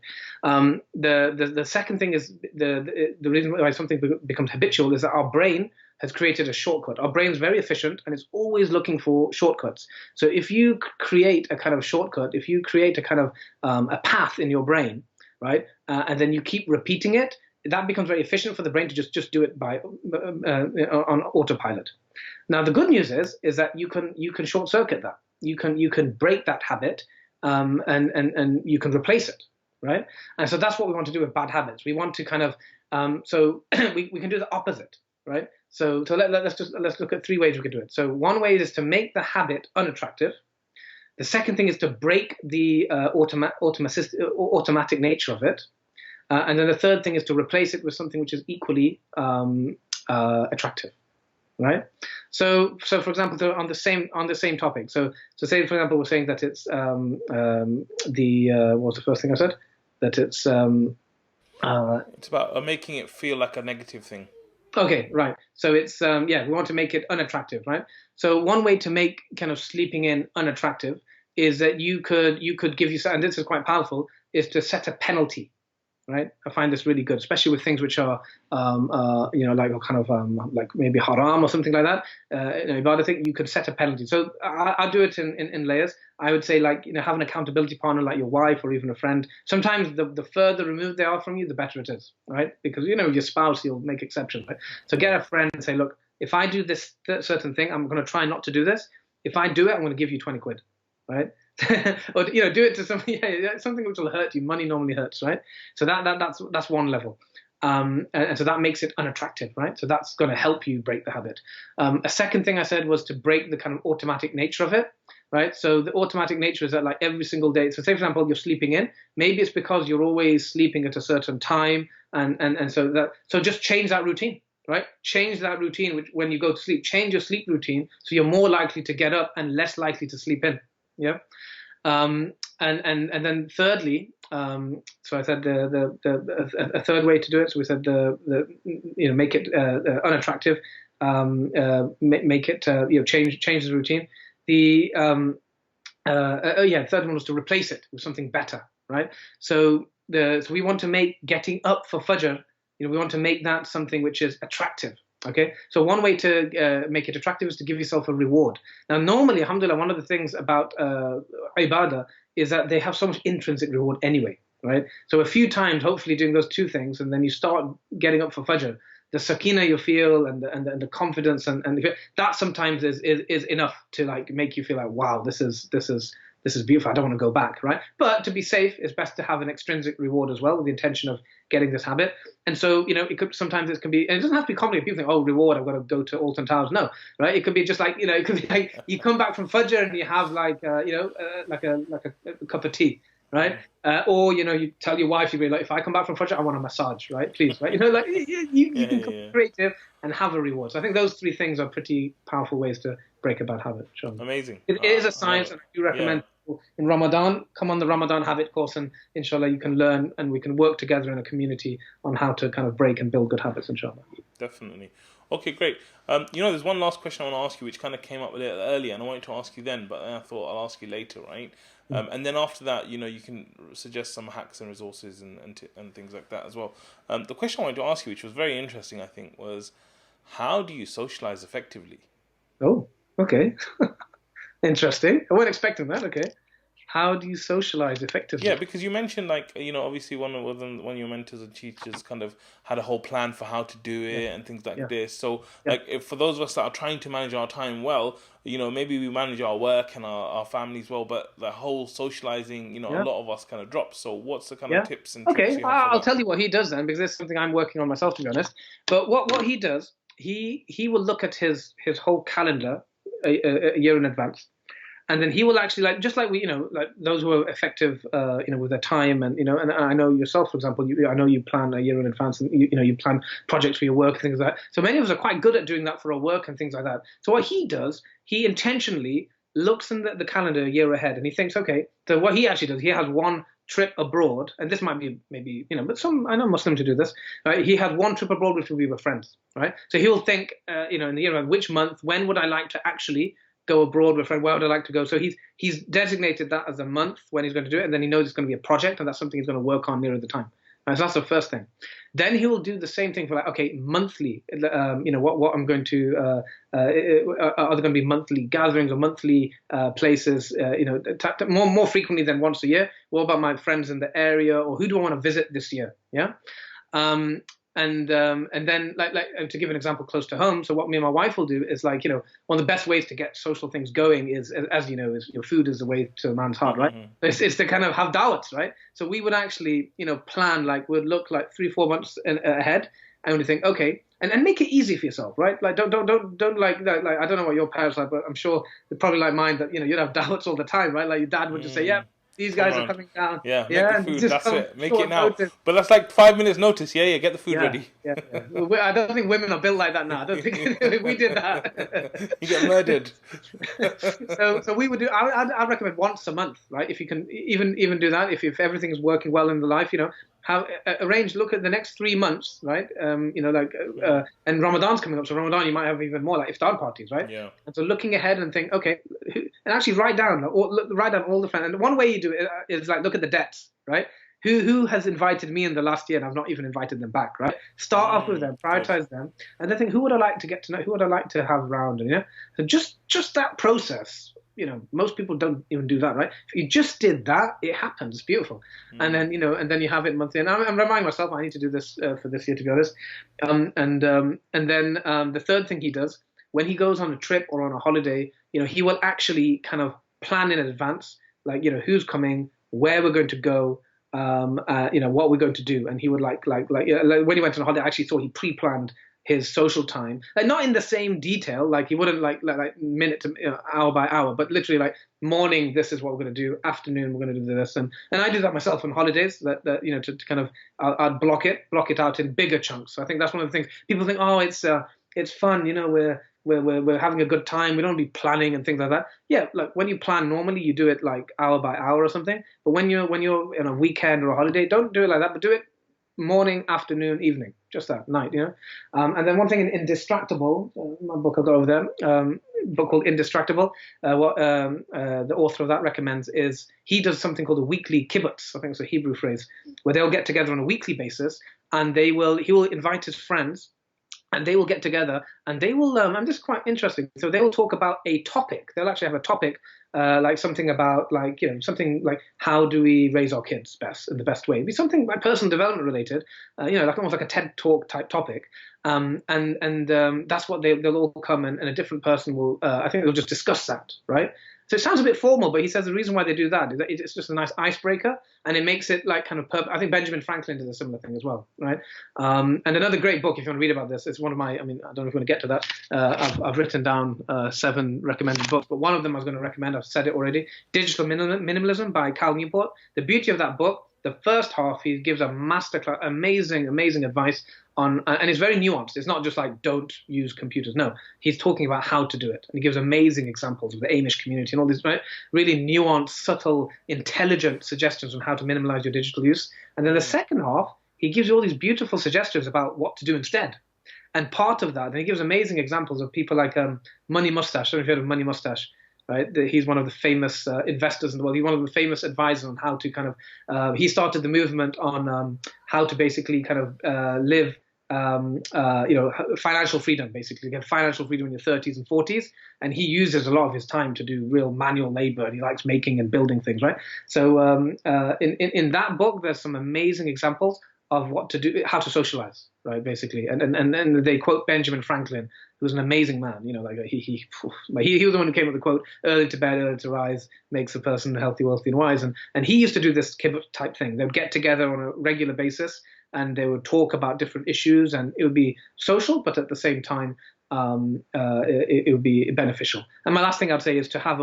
The second thing is the reason why something becomes habitual is that our brain has created a shortcut. Our brain's very efficient and it's always looking for shortcuts. So if you create a kind of shortcut, if you create a kind of a path in your brain, right, and then you keep repeating it, that becomes very efficient for the brain to just do it by on autopilot. Now the good news is that you can short circuit that. You can break that habit, and you can replace it, right? And so that's what we want to do with bad habits. We want to kind of so we can do the opposite, right? So let's look at 3 ways we could do it. So one way is to make the habit unattractive. The second thing is to break the automatic nature of it. And then the third thing is to replace it with something which is equally attractive, right? So for example, on the same topic. So say for example we're saying that it's what was the first thing I said? That it's about making it feel like a negative thing. Okay, right. So it's we want to make it unattractive, right? So one way to make kind of sleeping in unattractive is that you could give yourself, and this is quite powerful, is to set a penalty. Right, I find this really good, especially with things which are, like kind of like maybe haram or something like that. Ibadah thing, you could set a penalty. So I do it in layers. I would say like have an accountability partner like your wife or even a friend. Sometimes the further removed they are from you, the better it is, right? Because your spouse, you'll make exceptions. Right? So get a friend and say, look, if I do this certain thing, I'm going to try not to do this. If I do it, I'm going to give you 20 quid, right? Or do it to something which will hurt you. Money normally hurts, right? So that's one level, and so that makes it unattractive, right? So that's going to help you break the habit. A second thing I said was to break the kind of automatic nature of it, right? So the automatic nature is that like every single day. So say for example you're sleeping in. Maybe it's because you're always sleeping at a certain time, and so just change that routine. Right? Change that routine when you go to sleep. Change your sleep routine so you're more likely to get up and less likely to sleep in. Yeah. And then thirdly, so I said a third way to do it. So we said make it unattractive, make it change the routine. The third one was to replace it with something better, right? So we want to make getting up for Fajr, we want to make that something which is attractive. Okay, so one way to make it attractive is to give yourself a reward. Now, normally, alhamdulillah, one of the things about ibadah is that they have so much intrinsic reward anyway, right? So a few times, hopefully doing those 2 things, and then you start getting up for Fajr, the sakina you feel and the confidence and that sometimes is enough to like make you feel like, wow, this is beautiful. I don't want to go back, right? But to be safe, it's best to have an extrinsic reward as well with the intention of getting this habit. And so, it can be, and it doesn't have to be complicated. People think, oh, reward, I've got to go to Alton Towers. No, right? It could be just like, it could be like you come back from Fajr and you have like, like a cup of tea, right? Or, you tell your wife, you'll be like, if I come back from Fajr, I want a massage, right? Please, right? You can come creative and have a reward. So I think those 3 things are pretty powerful ways to break a bad habit. Sure. Amazing. It is a science, and I do recommend in Ramadan, come on the Ramadan habit course, and inshallah you can learn and we can work together in a community on how to kind of break and build good habits, inshallah. Definitely. Okay, great. There's one last question I want to ask you, which kind of came up a little earlier, and I wanted to ask you then, but then I thought I'll ask you later, right? And then after that, you can suggest some hacks and resources and things like that as well. The question I wanted to ask you, which was very interesting, I think, was how do you socialize effectively? Oh, okay. Interesting. I wasn't expecting that. Okay. How do you socialize effectively? Yeah, because you mentioned obviously one of your mentors and teachers kind of had a whole plan for how to do it and things like this. So if for those of us that are trying to manage our time well, maybe we manage our work and our families well, but the whole socializing, a lot of us kind of drops. So what's the kind of tips and tricks you have for I'll that? tell you what he does then, because this is something I'm working on myself, to be honest. But what he does, he will look at his whole calendar a year in advance. And then he will actually, like, just like we, like those who are effective, with their time, and and I know yourself, for example, I know you plan a year in advance, and you plan projects for your work and things like that. So many of us are quite good at doing that for our work and things like that. So what he does, he intentionally looks in the calendar a year ahead, and he thinks, okay, so what he actually does, he has one trip abroad, and this might be maybe but I know Muslims to do this, right? He has one trip abroad which will be with friends, right? So he will think, in the year of which month, when would I like to actually go abroad with a friend, where would I like to go? So he's designated that as a month when he's going to do it, and then he knows it's going to be a project, and that's something he's going to work on nearer the time. Right, so that's the first thing. Then he will do the same thing for monthly. What I'm going to are there going to be monthly gatherings or monthly places? More frequently than once a year. What about my friends in the area, or who do I want to visit this year? Yeah. And then like to give an example close to home, so what me and my wife will do is one of the best ways to get social things going is, as you know, is food is the way to a man's heart, right? It's to kind of have dawats, right? So we would actually plan, we'd look 3-4 months ahead, and we think, okay, and make it easy for yourself, right? Like don't like I don't know what your parents are, but I'm sure they're probably like mine, that you'd have dawats all the time, right? Like your dad would just say, yeah, these guys are coming down. Yeah, make the food. That's it. Make it now. Notice. But that's like 5 minutes notice. Yeah, get the food ready. Yeah. I don't think women are built like that now. I don't think we did that. You get murdered. So we would do. I recommend once a month, right? If you can even do that, if everything is working well in the life, look at the next 3 months, right? And Ramadan's coming up, so Ramadan you might have even more iftar parties, right? Yeah. And so looking ahead and think, okay, and actually write down all the friends. And one way you do it is look at the debts, right? Who has invited me in the last year and I've not even invited them back, right? Start off with them, prioritize them, and then think, who would I like to get to know? Who would I like to have around? And so just that process. Most people don't even do that, right? If you just did that, it happens. It's beautiful. And then, and then you have it monthly. And I'm reminding myself, I need to do this for this year, to be honest. And then the third thing he does, when he goes on a trip or on a holiday, he will actually kind of plan in advance, who's coming, where we're going to go, what we're going to do. And he would when he went on a holiday, I actually thought he pre-planned his social time, not in the same detail, he wouldn't like minute to hour by hour, but literally morning, this is what we're going to do, afternoon we're going to do this, and I do that myself on holidays, that to kind of I'd block it out in bigger chunks. So I think that's one of the things people think, oh, it's fun, we're having a good time, we don't be planning and things like that. Yeah, when you plan normally, you do it hour by hour or something, but when you're in a weekend or a holiday, don't do it like that, but do it morning, afternoon, evening, just that night, and then one thing in Indistractable, my book I'll go over there, book called Indistractable, what the author of that recommends is he does something called a weekly kibbutz. I think it's a Hebrew phrase, where they'll get together on a weekly basis, and he will invite his friends, and they will get together, and they will, and this is quite interesting, so they will talk about a topic. They'll actually have a topic, something about, something like, how do we raise our kids best, in the best way? It'd be something personal development related, almost like a TED Talk type topic. And that's what they'll all come, and a different person will, I think they'll just discuss that, right? So it sounds a bit formal, but he says the reason why they do that is that it's just a nice icebreaker, and it makes it kind of I think Benjamin Franklin did a similar thing as well, right? And another great book, if you want to read about this, it's one of my, I don't know if you want to get to that. I've written down 7 recommended books, but one of them I was going to recommend, I've said it already, Digital Minimalism by Cal Newport. The beauty of that book, the first half, he gives a masterclass, amazing advice on, and it's very nuanced. It's not just don't use computers. No, he's talking about how to do it, and he gives amazing examples of the Amish community and all these really nuanced, subtle, intelligent suggestions on how to minimize your digital use. And then the second half, he gives you all these beautiful suggestions about what to do instead. And part of that, and he gives amazing examples of people like Money Mustache. I don't know if you've heard of Money Mustache, right? He's one of the famous investors in the world. He's one of the famous advisors on how to kind of, he started the movement on how to basically kind of live, financial freedom, basically get financial freedom in your 30s and 40s. And he uses a lot of his time to do real manual labor. And he likes making and building things, right? So in that book, there's some amazing examples of what to do, how to socialize, right, basically. And they quote Benjamin Franklin, who's an amazing man. Like he was the one who came up with the quote, early to bed, early to rise makes a person healthy, wealthy, and wise. And he used to do this kibbutz type thing. They'd get together on a regular basis and they would talk about different issues, and it would be social, but at the same time, it would be beneficial. And my last thing I'd say is to have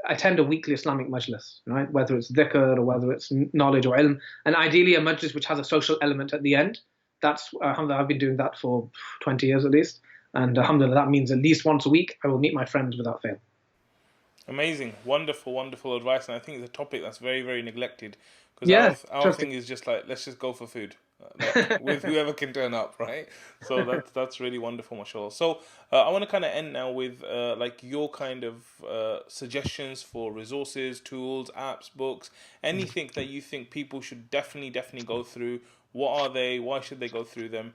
attend a weekly Islamic majlis, right? Whether it's dhikr or whether it's knowledge or ilm, and ideally a majlis which has a social element at the end. That's alhamdulillah, I've been doing that for 20 years at least, and alhamdulillah, that means at least once a week I will meet my friends without fail. Amazing, wonderful advice, and I think it's a topic that's very, very neglected, because our thing is just like, let's just go for food. With whoever can turn up, right? So that's really wonderful, mashallah. So I want to kind of end now with like your kind of suggestions for resources, tools, apps, books, anything that you think people should definitely go through. What are they? Why should they go through them?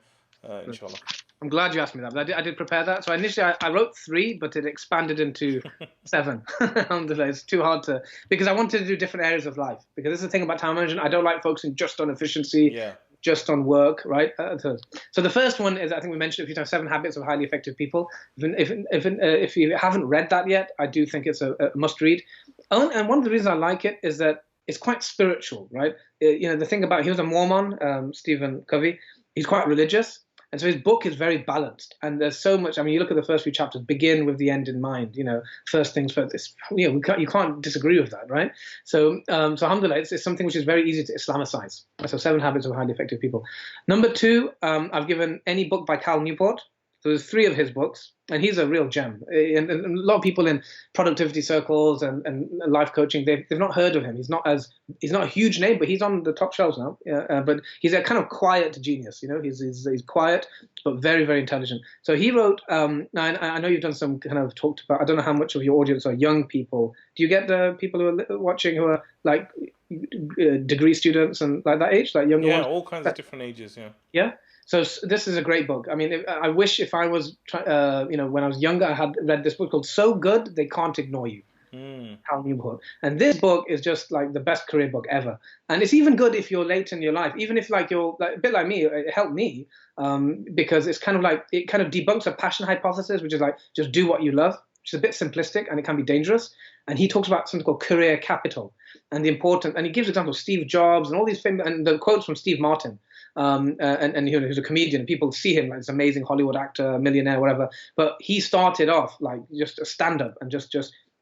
Inshallah. I'm glad you asked me that. But I did prepare that. So initially I wrote 3, but it expanded into 7. Alhamdulillah, it's too hard to, because I wanted to do different areas of life. Because this is the thing about time management. I don't like focusing just on efficiency. Yeah. Just on work, right? So the first one is, I think we mentioned a few times, 7 Habits of Highly Effective People. If you haven't read that yet, I do think it's a must read. And one of the reasons I like it is that it's quite spiritual, right? The thing about, he was a Mormon, Stephen Covey. He's quite religious. And so his book is very balanced, and there's so much. I mean, you look at the first few chapters, begin with the end in mind. First things first. You can't disagree with that, right? So alhamdulillah, it's something which is very easy to Islamicize. So 7 Habits of Highly Effective People. Number 2, I've given any book by Cal Newport. So there's 3 of his books, and he's a real gem. And a lot of people in productivity circles and life coaching, they've not heard of him. He's not a huge name, but he's on the top shelves now. But he's a kind of quiet genius. He's quiet but very, very intelligent. So he wrote. Now I know you've done some kind of talked about. I don't know how much of your audience are young people. Do you get the people who are watching who are like degree students and like that age, like younger ones? Yeah, all kinds of different ages. Yeah. Yeah. So this is a great book. I mean, I wish if I was, when I was younger, I had read this book called So Good They Can't Ignore You. Cal Newport. And this book is just like the best career book ever. And it's even good if you're late in your life, even if like you're like, a bit like me, it helped me because it's kind of like, it kind of debunks a passion hypothesis, which is like, just do what you love, which is a bit simplistic and it can be dangerous. And he talks about something called career capital and the important, and he gives examples of Steve Jobs and all these famous, and the quotes from Steve Martin. And who's a comedian, and people see him like this amazing Hollywood actor, millionaire, whatever. But he started off like just a stand-up, and just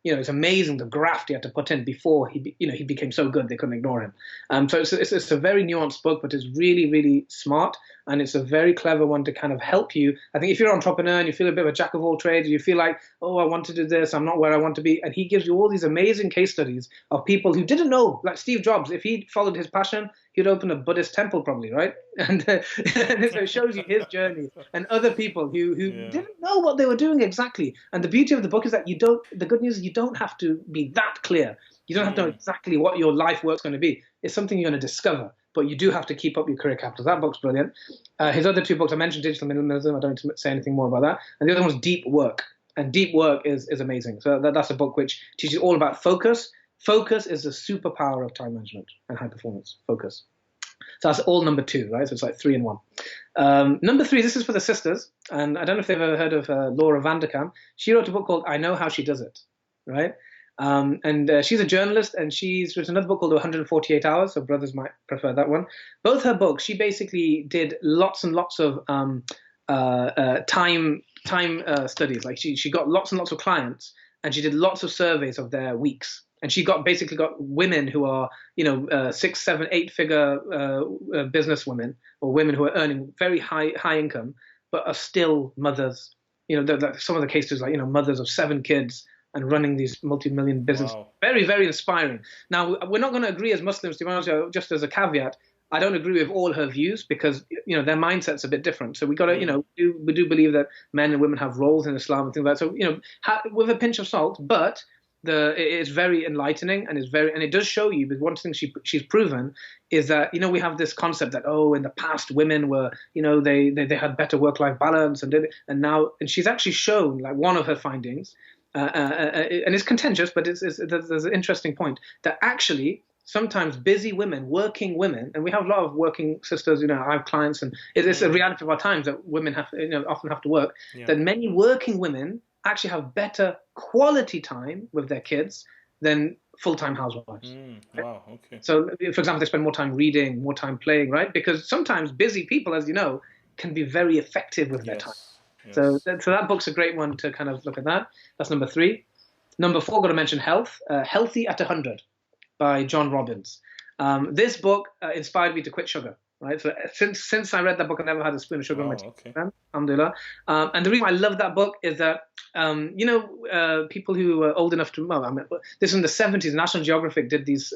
it's amazing the graft he had to put in before he became so good they couldn't ignore him. So it's a very nuanced book, but it's really, really smart, and it's a very clever one to kind of help you. I think if you're an entrepreneur and you feel a bit of a jack of all trades, you feel like, oh, I want to do this, I'm not where I want to be, and he gives you all these amazing case studies of people who didn't know, like Steve Jobs. If he'd followed his passion, he'd open a Buddhist temple probably, right? And so it shows you his journey, and other people who didn't know what they were doing exactly. And the beauty of the book is that the good news is you don't have to be that clear. You don't have to know exactly what your life work's going to be. It's something you're going to discover, but you do have to keep up your career capital. That book's brilliant. His other 2 books, I mentioned Digital Minimalism. I don't need to say anything more about that. And the other one was Deep Work. And Deep Work is amazing. So that's a book which teaches you all about focus. Focus is the superpower of time management and high performance. Focus. So that's all number 2, right? So it's like 3 in 1. Number 3, this is for the sisters. And I don't know if they've ever heard of Laura Vanderkam. She wrote a book called I Know How She Does It, right? And she's a journalist, and she's written another book called 148 Hours, so brothers might prefer that one. Both her books, she basically did lots and lots of time studies. Like she got lots and lots of clients, and she did lots of surveys of their weeks. And she basically got women who are, 6, 7, 8 figure business women, or women who are earning very high income, but are still mothers. Some of the cases, like, mothers of 7 kids and running these multi-million business. Wow. Very, very inspiring. Now, we're not going to agree as Muslims, to be honest, just as a caveat. I don't agree with all her views because, their mindset's a bit different. So we got to, we do believe that men and women have roles in Islam and things like that. So, with a pinch of salt, but it's very enlightening and it does show you. But one thing she's proven is that, we have this concept that, in the past women were, they had better work-life balance and she's actually shown, like, one of her findings, and it's contentious, but there's an interesting point that actually sometimes busy women, working women, and we have a lot of working sisters, I have clients, and it's a reality of our times that women often have to work, that many working women actually have better quality time with their kids than full-time housewives. Wow, okay. So, for example, they spend more time reading, more time playing, right? Because sometimes busy people, as you know, can be very effective with their time. Yes. So that book's a great one to kind of look at that. That's number 3. Number 4, got to mention health. Healthy at 100 by John Robbins. This book inspired me to quit sugar. Right, so since I read that book, I never had a spoon of sugar in my tea. Okay. Alhamdulillah. And the reason I love that book is that people who are old enough to this in the 70s, National Geographic did these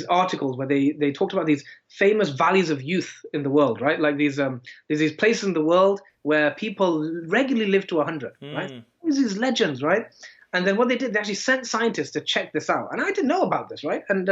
articles where they talked about these famous valleys of youth in the world, right? Like there's these places in the world where people regularly live to 100, right? There's these legends, right? And then what they did, they actually sent scientists to check this out. And I didn't know about this, right? And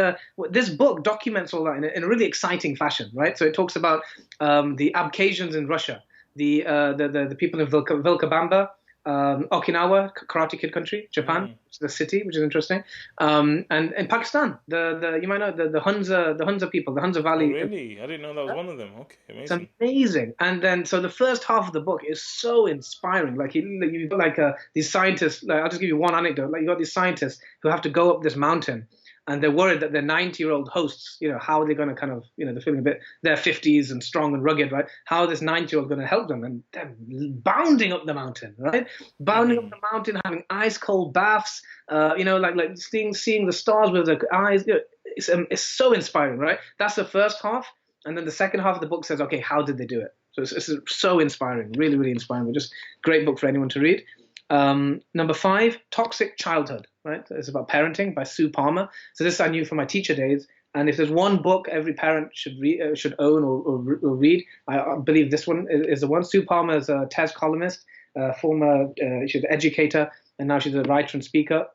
this book documents all that in a really exciting fashion, right? So it talks about the Abkhazians in Russia, the people in Vilcabamba, Okinawa, Karate Kid country, Japan, which is the city, which is interesting, and in Pakistan, you might know the Hunza people, the Hunza Valley. Oh, really? I didn't know that was one of them. Okay, amazing. It's amazing. And then so the first half of the book is so inspiring. Like you've got these scientists. I'll just give you one anecdote. Like you got these scientists who have to go up this mountain. And they're worried that their 90-year-old hosts, how are they going to kind of, they're feeling a bit, they're 50s and strong and rugged, right? How are this 90-year-old going to help them? And they're bounding up the mountain, right? Bounding up the mountain, having ice cold baths, like seeing the stars with their eyes. It's so inspiring, right? That's the first half. And then the second half of the book says, okay, how did they do it? So it's so inspiring, really, really inspiring. Just great book for anyone to read. Number 5, Toxic Childhood, right? It's about parenting by Sue Palmer. So this I knew from my teacher days. And if there's one book every parent should own or read, I believe this one is the one. Sue Palmer is a TES columnist, she's an educator, and now she's a writer and speaker.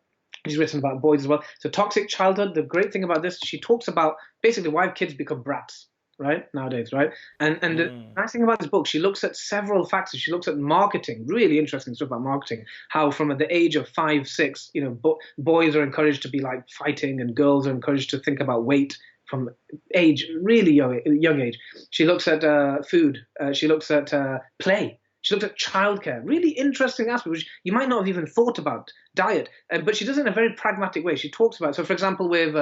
She's written about boys as well. So Toxic Childhood, the great thing about this, she talks about basically why kids become brats. Right nowadays, right, and the nice thing about this book, she looks at several factors. She looks at marketing, really interesting stuff about marketing. How from the age of 5, 6, boys are encouraged to be like fighting, and girls are encouraged to think about weight from really young age. She looks at food. She looks at play. She looks at childcare. Really interesting aspect, which you might not have even thought about. Diet, but she does it in a very pragmatic way. She talks about, so for example, with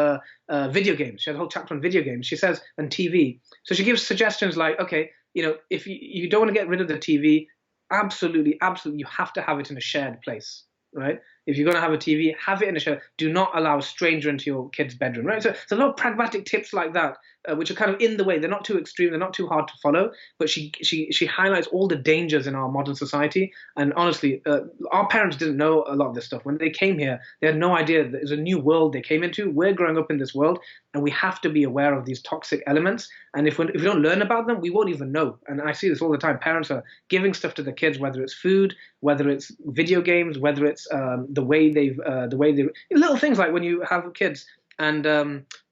video games, she has a whole chapter on video games. She says, and TV. So she gives suggestions like, okay, if you don't want to get rid of the TV, absolutely, you have to have it in a shared place, right? If you're going to have a TV, have it in a shared. Do not allow a stranger into your kid's bedroom, right? So there's a lot of pragmatic tips like that, which are kind of in the way. They're not too extreme. They're not too hard to follow. But she highlights all the dangers in our modern society. And honestly, our parents didn't know a lot of this stuff. When they came here, they had no idea that it was a new world they came into. We're growing up in this world, and we have to be aware of these toxic elements. And if we don't learn about them, we won't even know. And I see this all the time. Parents are giving stuff to the kids, whether it's food, whether it's video games, whether it's the way they little things like when you have kids and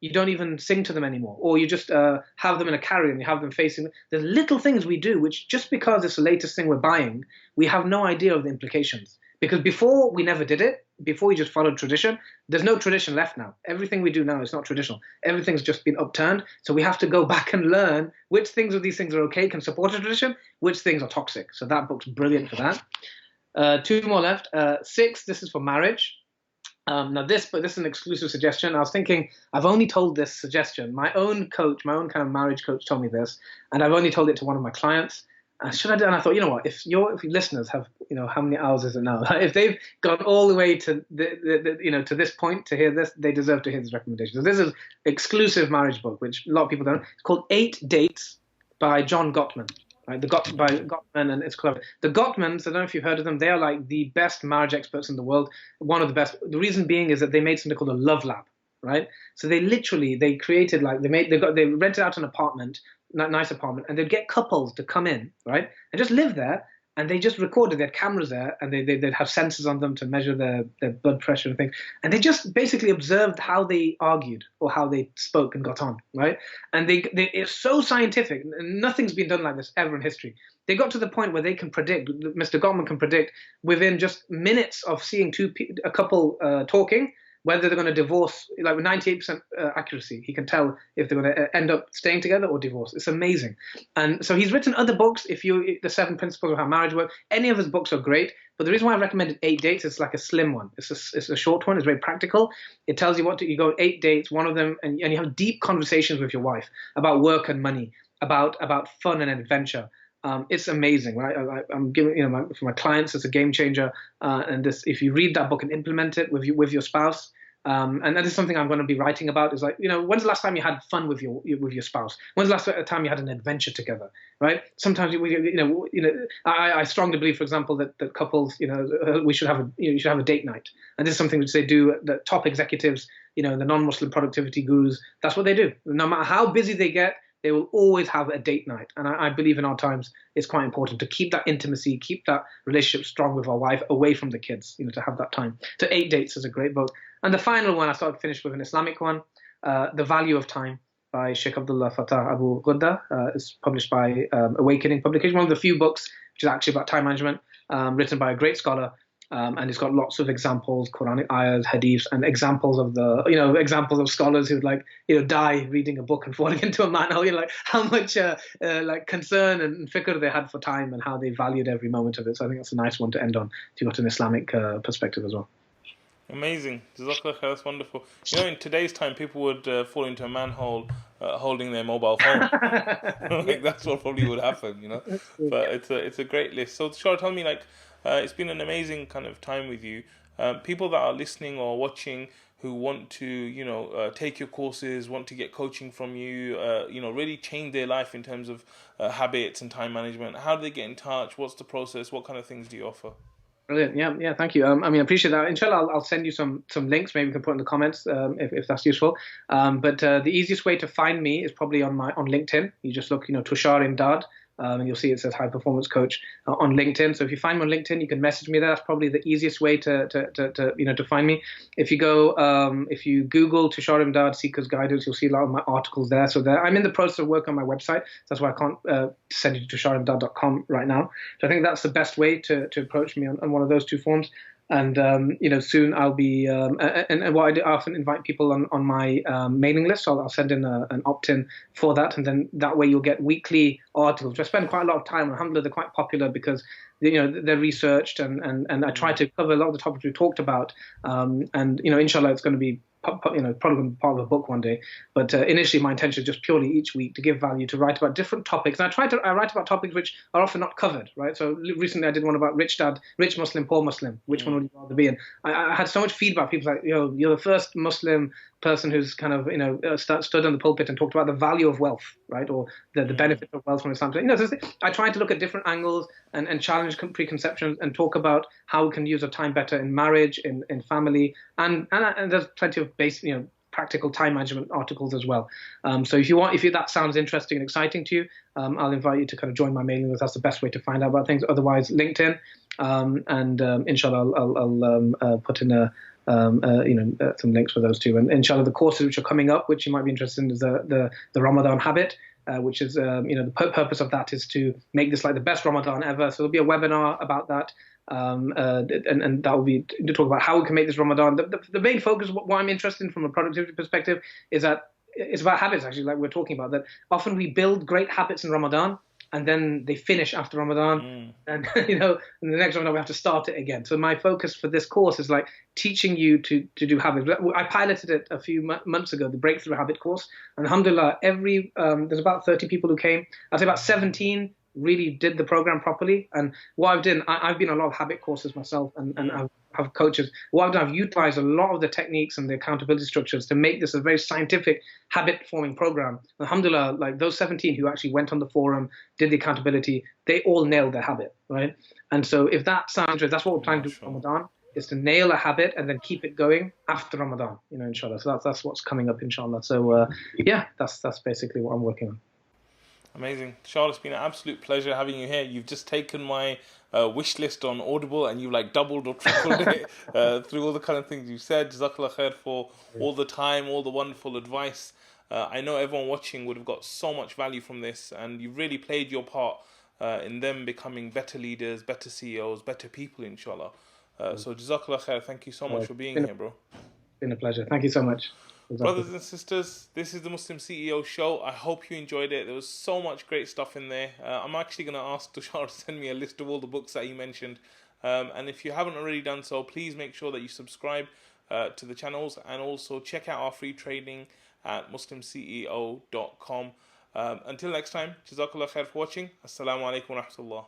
you don't even sing to them anymore, or you just have them in a carrier and you have them facing. There's little things we do which, just because it's the latest thing we're buying, we have no idea of the implications. Because before, we never did it. Before, we just followed tradition. There's no tradition left now. Everything we do now is not traditional. Everything's just been upturned. So we have to go back and learn which things of these things are okay, can support a tradition, which things are toxic. So that book's brilliant for that. 2 more left. 6, this is for marriage. Now this is an exclusive suggestion. I was thinking, I've only told this suggestion. My own coach, my own kind of marriage coach told me this, and I've only told it to one of my clients. Should I do? And I thought, what? If your listeners have, how many hours is it now? If they've gone all the way to to this point to hear this, they deserve to hear this recommendation. So this is exclusive marriage book, which a lot of people don't. It's called 8 Dates by John Gottman. Right, by Gottman, and it's clever. The Gottmans, I don't know if you've heard of them. They are like the best marriage experts in the world. One of the best. The reason being is that they made something called a love lab. right? So they created like they rented out an apartment, nice apartment, and they'd get couples to come in, right, and just live there, and they just recorded. They had cameras there, and they'd have sensors on them to measure their blood pressure and things, and they just basically observed how they argued or how they spoke and got on, right? And it's so scientific, and nothing's been done like this ever in history. They got to the point where they can predict, Mr. Gottman can predict within just minutes of seeing a couple talking, whether they're going to divorce, like with 98% accuracy. He can tell if they're going to end up staying together or divorce. It's amazing. And so he's written other books. The 7 Principles of How Marriage Works, any of his books are great. But the reason why I recommended 8 dates, it's like a slim one. It's a short one. It's very practical. It tells you you go 8 dates, one of them, and you have deep conversations with your wife about work and money, about fun and adventure. It's amazing, right? I'm giving, for my clients, it's a game changer. And if you read that book and implement it with your spouse, and that is something I'm going to be writing about. Is like, when's the last time you had fun with your spouse? When's the last time you had an adventure together? Right? Sometimes I strongly believe, for example, that couples, we should have you should have a date night, and this is something which they do. The top executives, the non-Muslim productivity gurus, that's what they do. No matter how busy they get, they will always have a date night. And I believe in our times, it's quite important to keep that intimacy, keep that relationship strong with our wife, away from the kids, to have that time. So 8 Dates is a great book. And the final one, I finished with an Islamic one, The Value of Time by Sheikh Abdullah Fattah Abu Ghudda. It's published by Awakening Publication, one of the few books which is actually about time management, written by a great scholar. And it's got lots of examples, Quranic ayahs, hadiths, and examples of examples of scholars who would die reading a book and falling into a manhole. How much concern and fikr they had for time and how they valued every moment of it. So I think that's a nice one to end on if you've got an Islamic perspective as well. Amazing. Jazakallah khair, that's wonderful. In today's time, people would fall into a manhole holding their mobile phone. That's what probably would happen, But it's a great list. So, Tushar, tell me, it's been an amazing kind of time with you. People that are listening or watching who want to, take your courses, want to get coaching from you, really change their life in terms of habits and time management. How do they get in touch? What's the process? What kind of things do you offer? Brilliant. Yeah. Thank you. I appreciate that. Inshallah, I'll send you some links. Maybe you can put in the comments if that's useful. But the easiest way to find me is probably on LinkedIn. You just look, Tushar Imdad. And you'll see it says high performance coach on LinkedIn. So if you find me on LinkedIn, you can message me there. That's probably the easiest way to find me. If you if you Google Tushar Imdad Seeker's Guidance, you'll see a lot of my articles there. So I'm in the process of work on my website. That's why I can't send you to tusharimdad.com right now. So I think that's the best way to approach me on one of those two forms. And soon I'll be and what I do, I often invite people on my mailing list. So I'll send in an opt-in for that, and then that way you'll get weekly articles. I spend quite a lot of time. Alhamdulillah, they're quite popular because they're researched, and I try to cover a lot of the topics we talked about. And inshallah, it's going to be probably going to be part of a book one day. But initially, my intention is just purely each week to give value, to write about different topics. And I write about topics which are often not covered, right? So recently I did one about rich dad, rich Muslim, poor Muslim. Which one would you rather be in? I had so much feedback. People like, you're the first Muslim person who's kind of, stood on the pulpit and talked about the value of wealth, right? Or the benefit of wealth from Islam. So, I try to look at different angles and challenge preconceptions and talk about how we can use our time better in marriage, in family, and there's plenty of basic, practical time management articles as well. So if that sounds interesting and exciting to you, I'll invite you to kind of join my mailing list. That's the best way to find out about things. Otherwise, LinkedIn, and inshallah, I'll put in some links for those two. And inshallah, the courses which are coming up, which you might be interested in, is the Ramadan habit. Which is, the purpose of that is to make this like the best Ramadan ever. So there'll be a webinar about that. And that will be to talk about how we can make this Ramadan. The main focus, what I'm interested in from a productivity perspective, is that it's about habits, actually, like we're talking about, that often we build great habits in Ramadan, and then they finish after Ramadan, and and the next Ramadan we have to start it again. So my focus for this course is like teaching you to do habits. I piloted it a few months ago, the Breakthrough Habit course, and alhamdulillah, there's about 30 people who came. I'd say about 17 really did the program properly. And what I've done, I've been on a lot of habit courses myself, and I have coaches. What I've done, I've utilized a lot of the techniques and the accountability structures to make this a very scientific habit forming program. Alhamdulillah, like those 17 who actually went on the forum, did the accountability, they all nailed their habit, right? And so if that sounds right, that's what we're planning to do for Ramadan. is to nail a habit and then keep it going after Ramadan, inshallah. So that's what's coming up, inshallah. So yeah, that's basically what I'm working on. Amazing. Tushar, it's been an absolute pleasure having you here. You've just taken my wish list on Audible and you've like doubled or tripled it through all the kind of things you said. Jazakallah khair for all the time, all the wonderful advice. I know everyone watching would have got so much value from this, and you've really played your part in them becoming better leaders, better CEOs, better people, inshallah. So Jazakallah khair. Thank you so much for being here, bro. It's been a pleasure. Thank you so much. Brothers and sisters, this is the Muslim CEO Show. I hope you enjoyed it. There was so much great stuff in there. I'm actually going to ask Tushar to send me a list of all the books that he mentioned. And if you haven't already done so, please make sure that you subscribe to the channels, and also check out our free training at muslimceo.com. Until next time, Jazakallah khair for watching. Assalamu alaikum wa rahmatullah.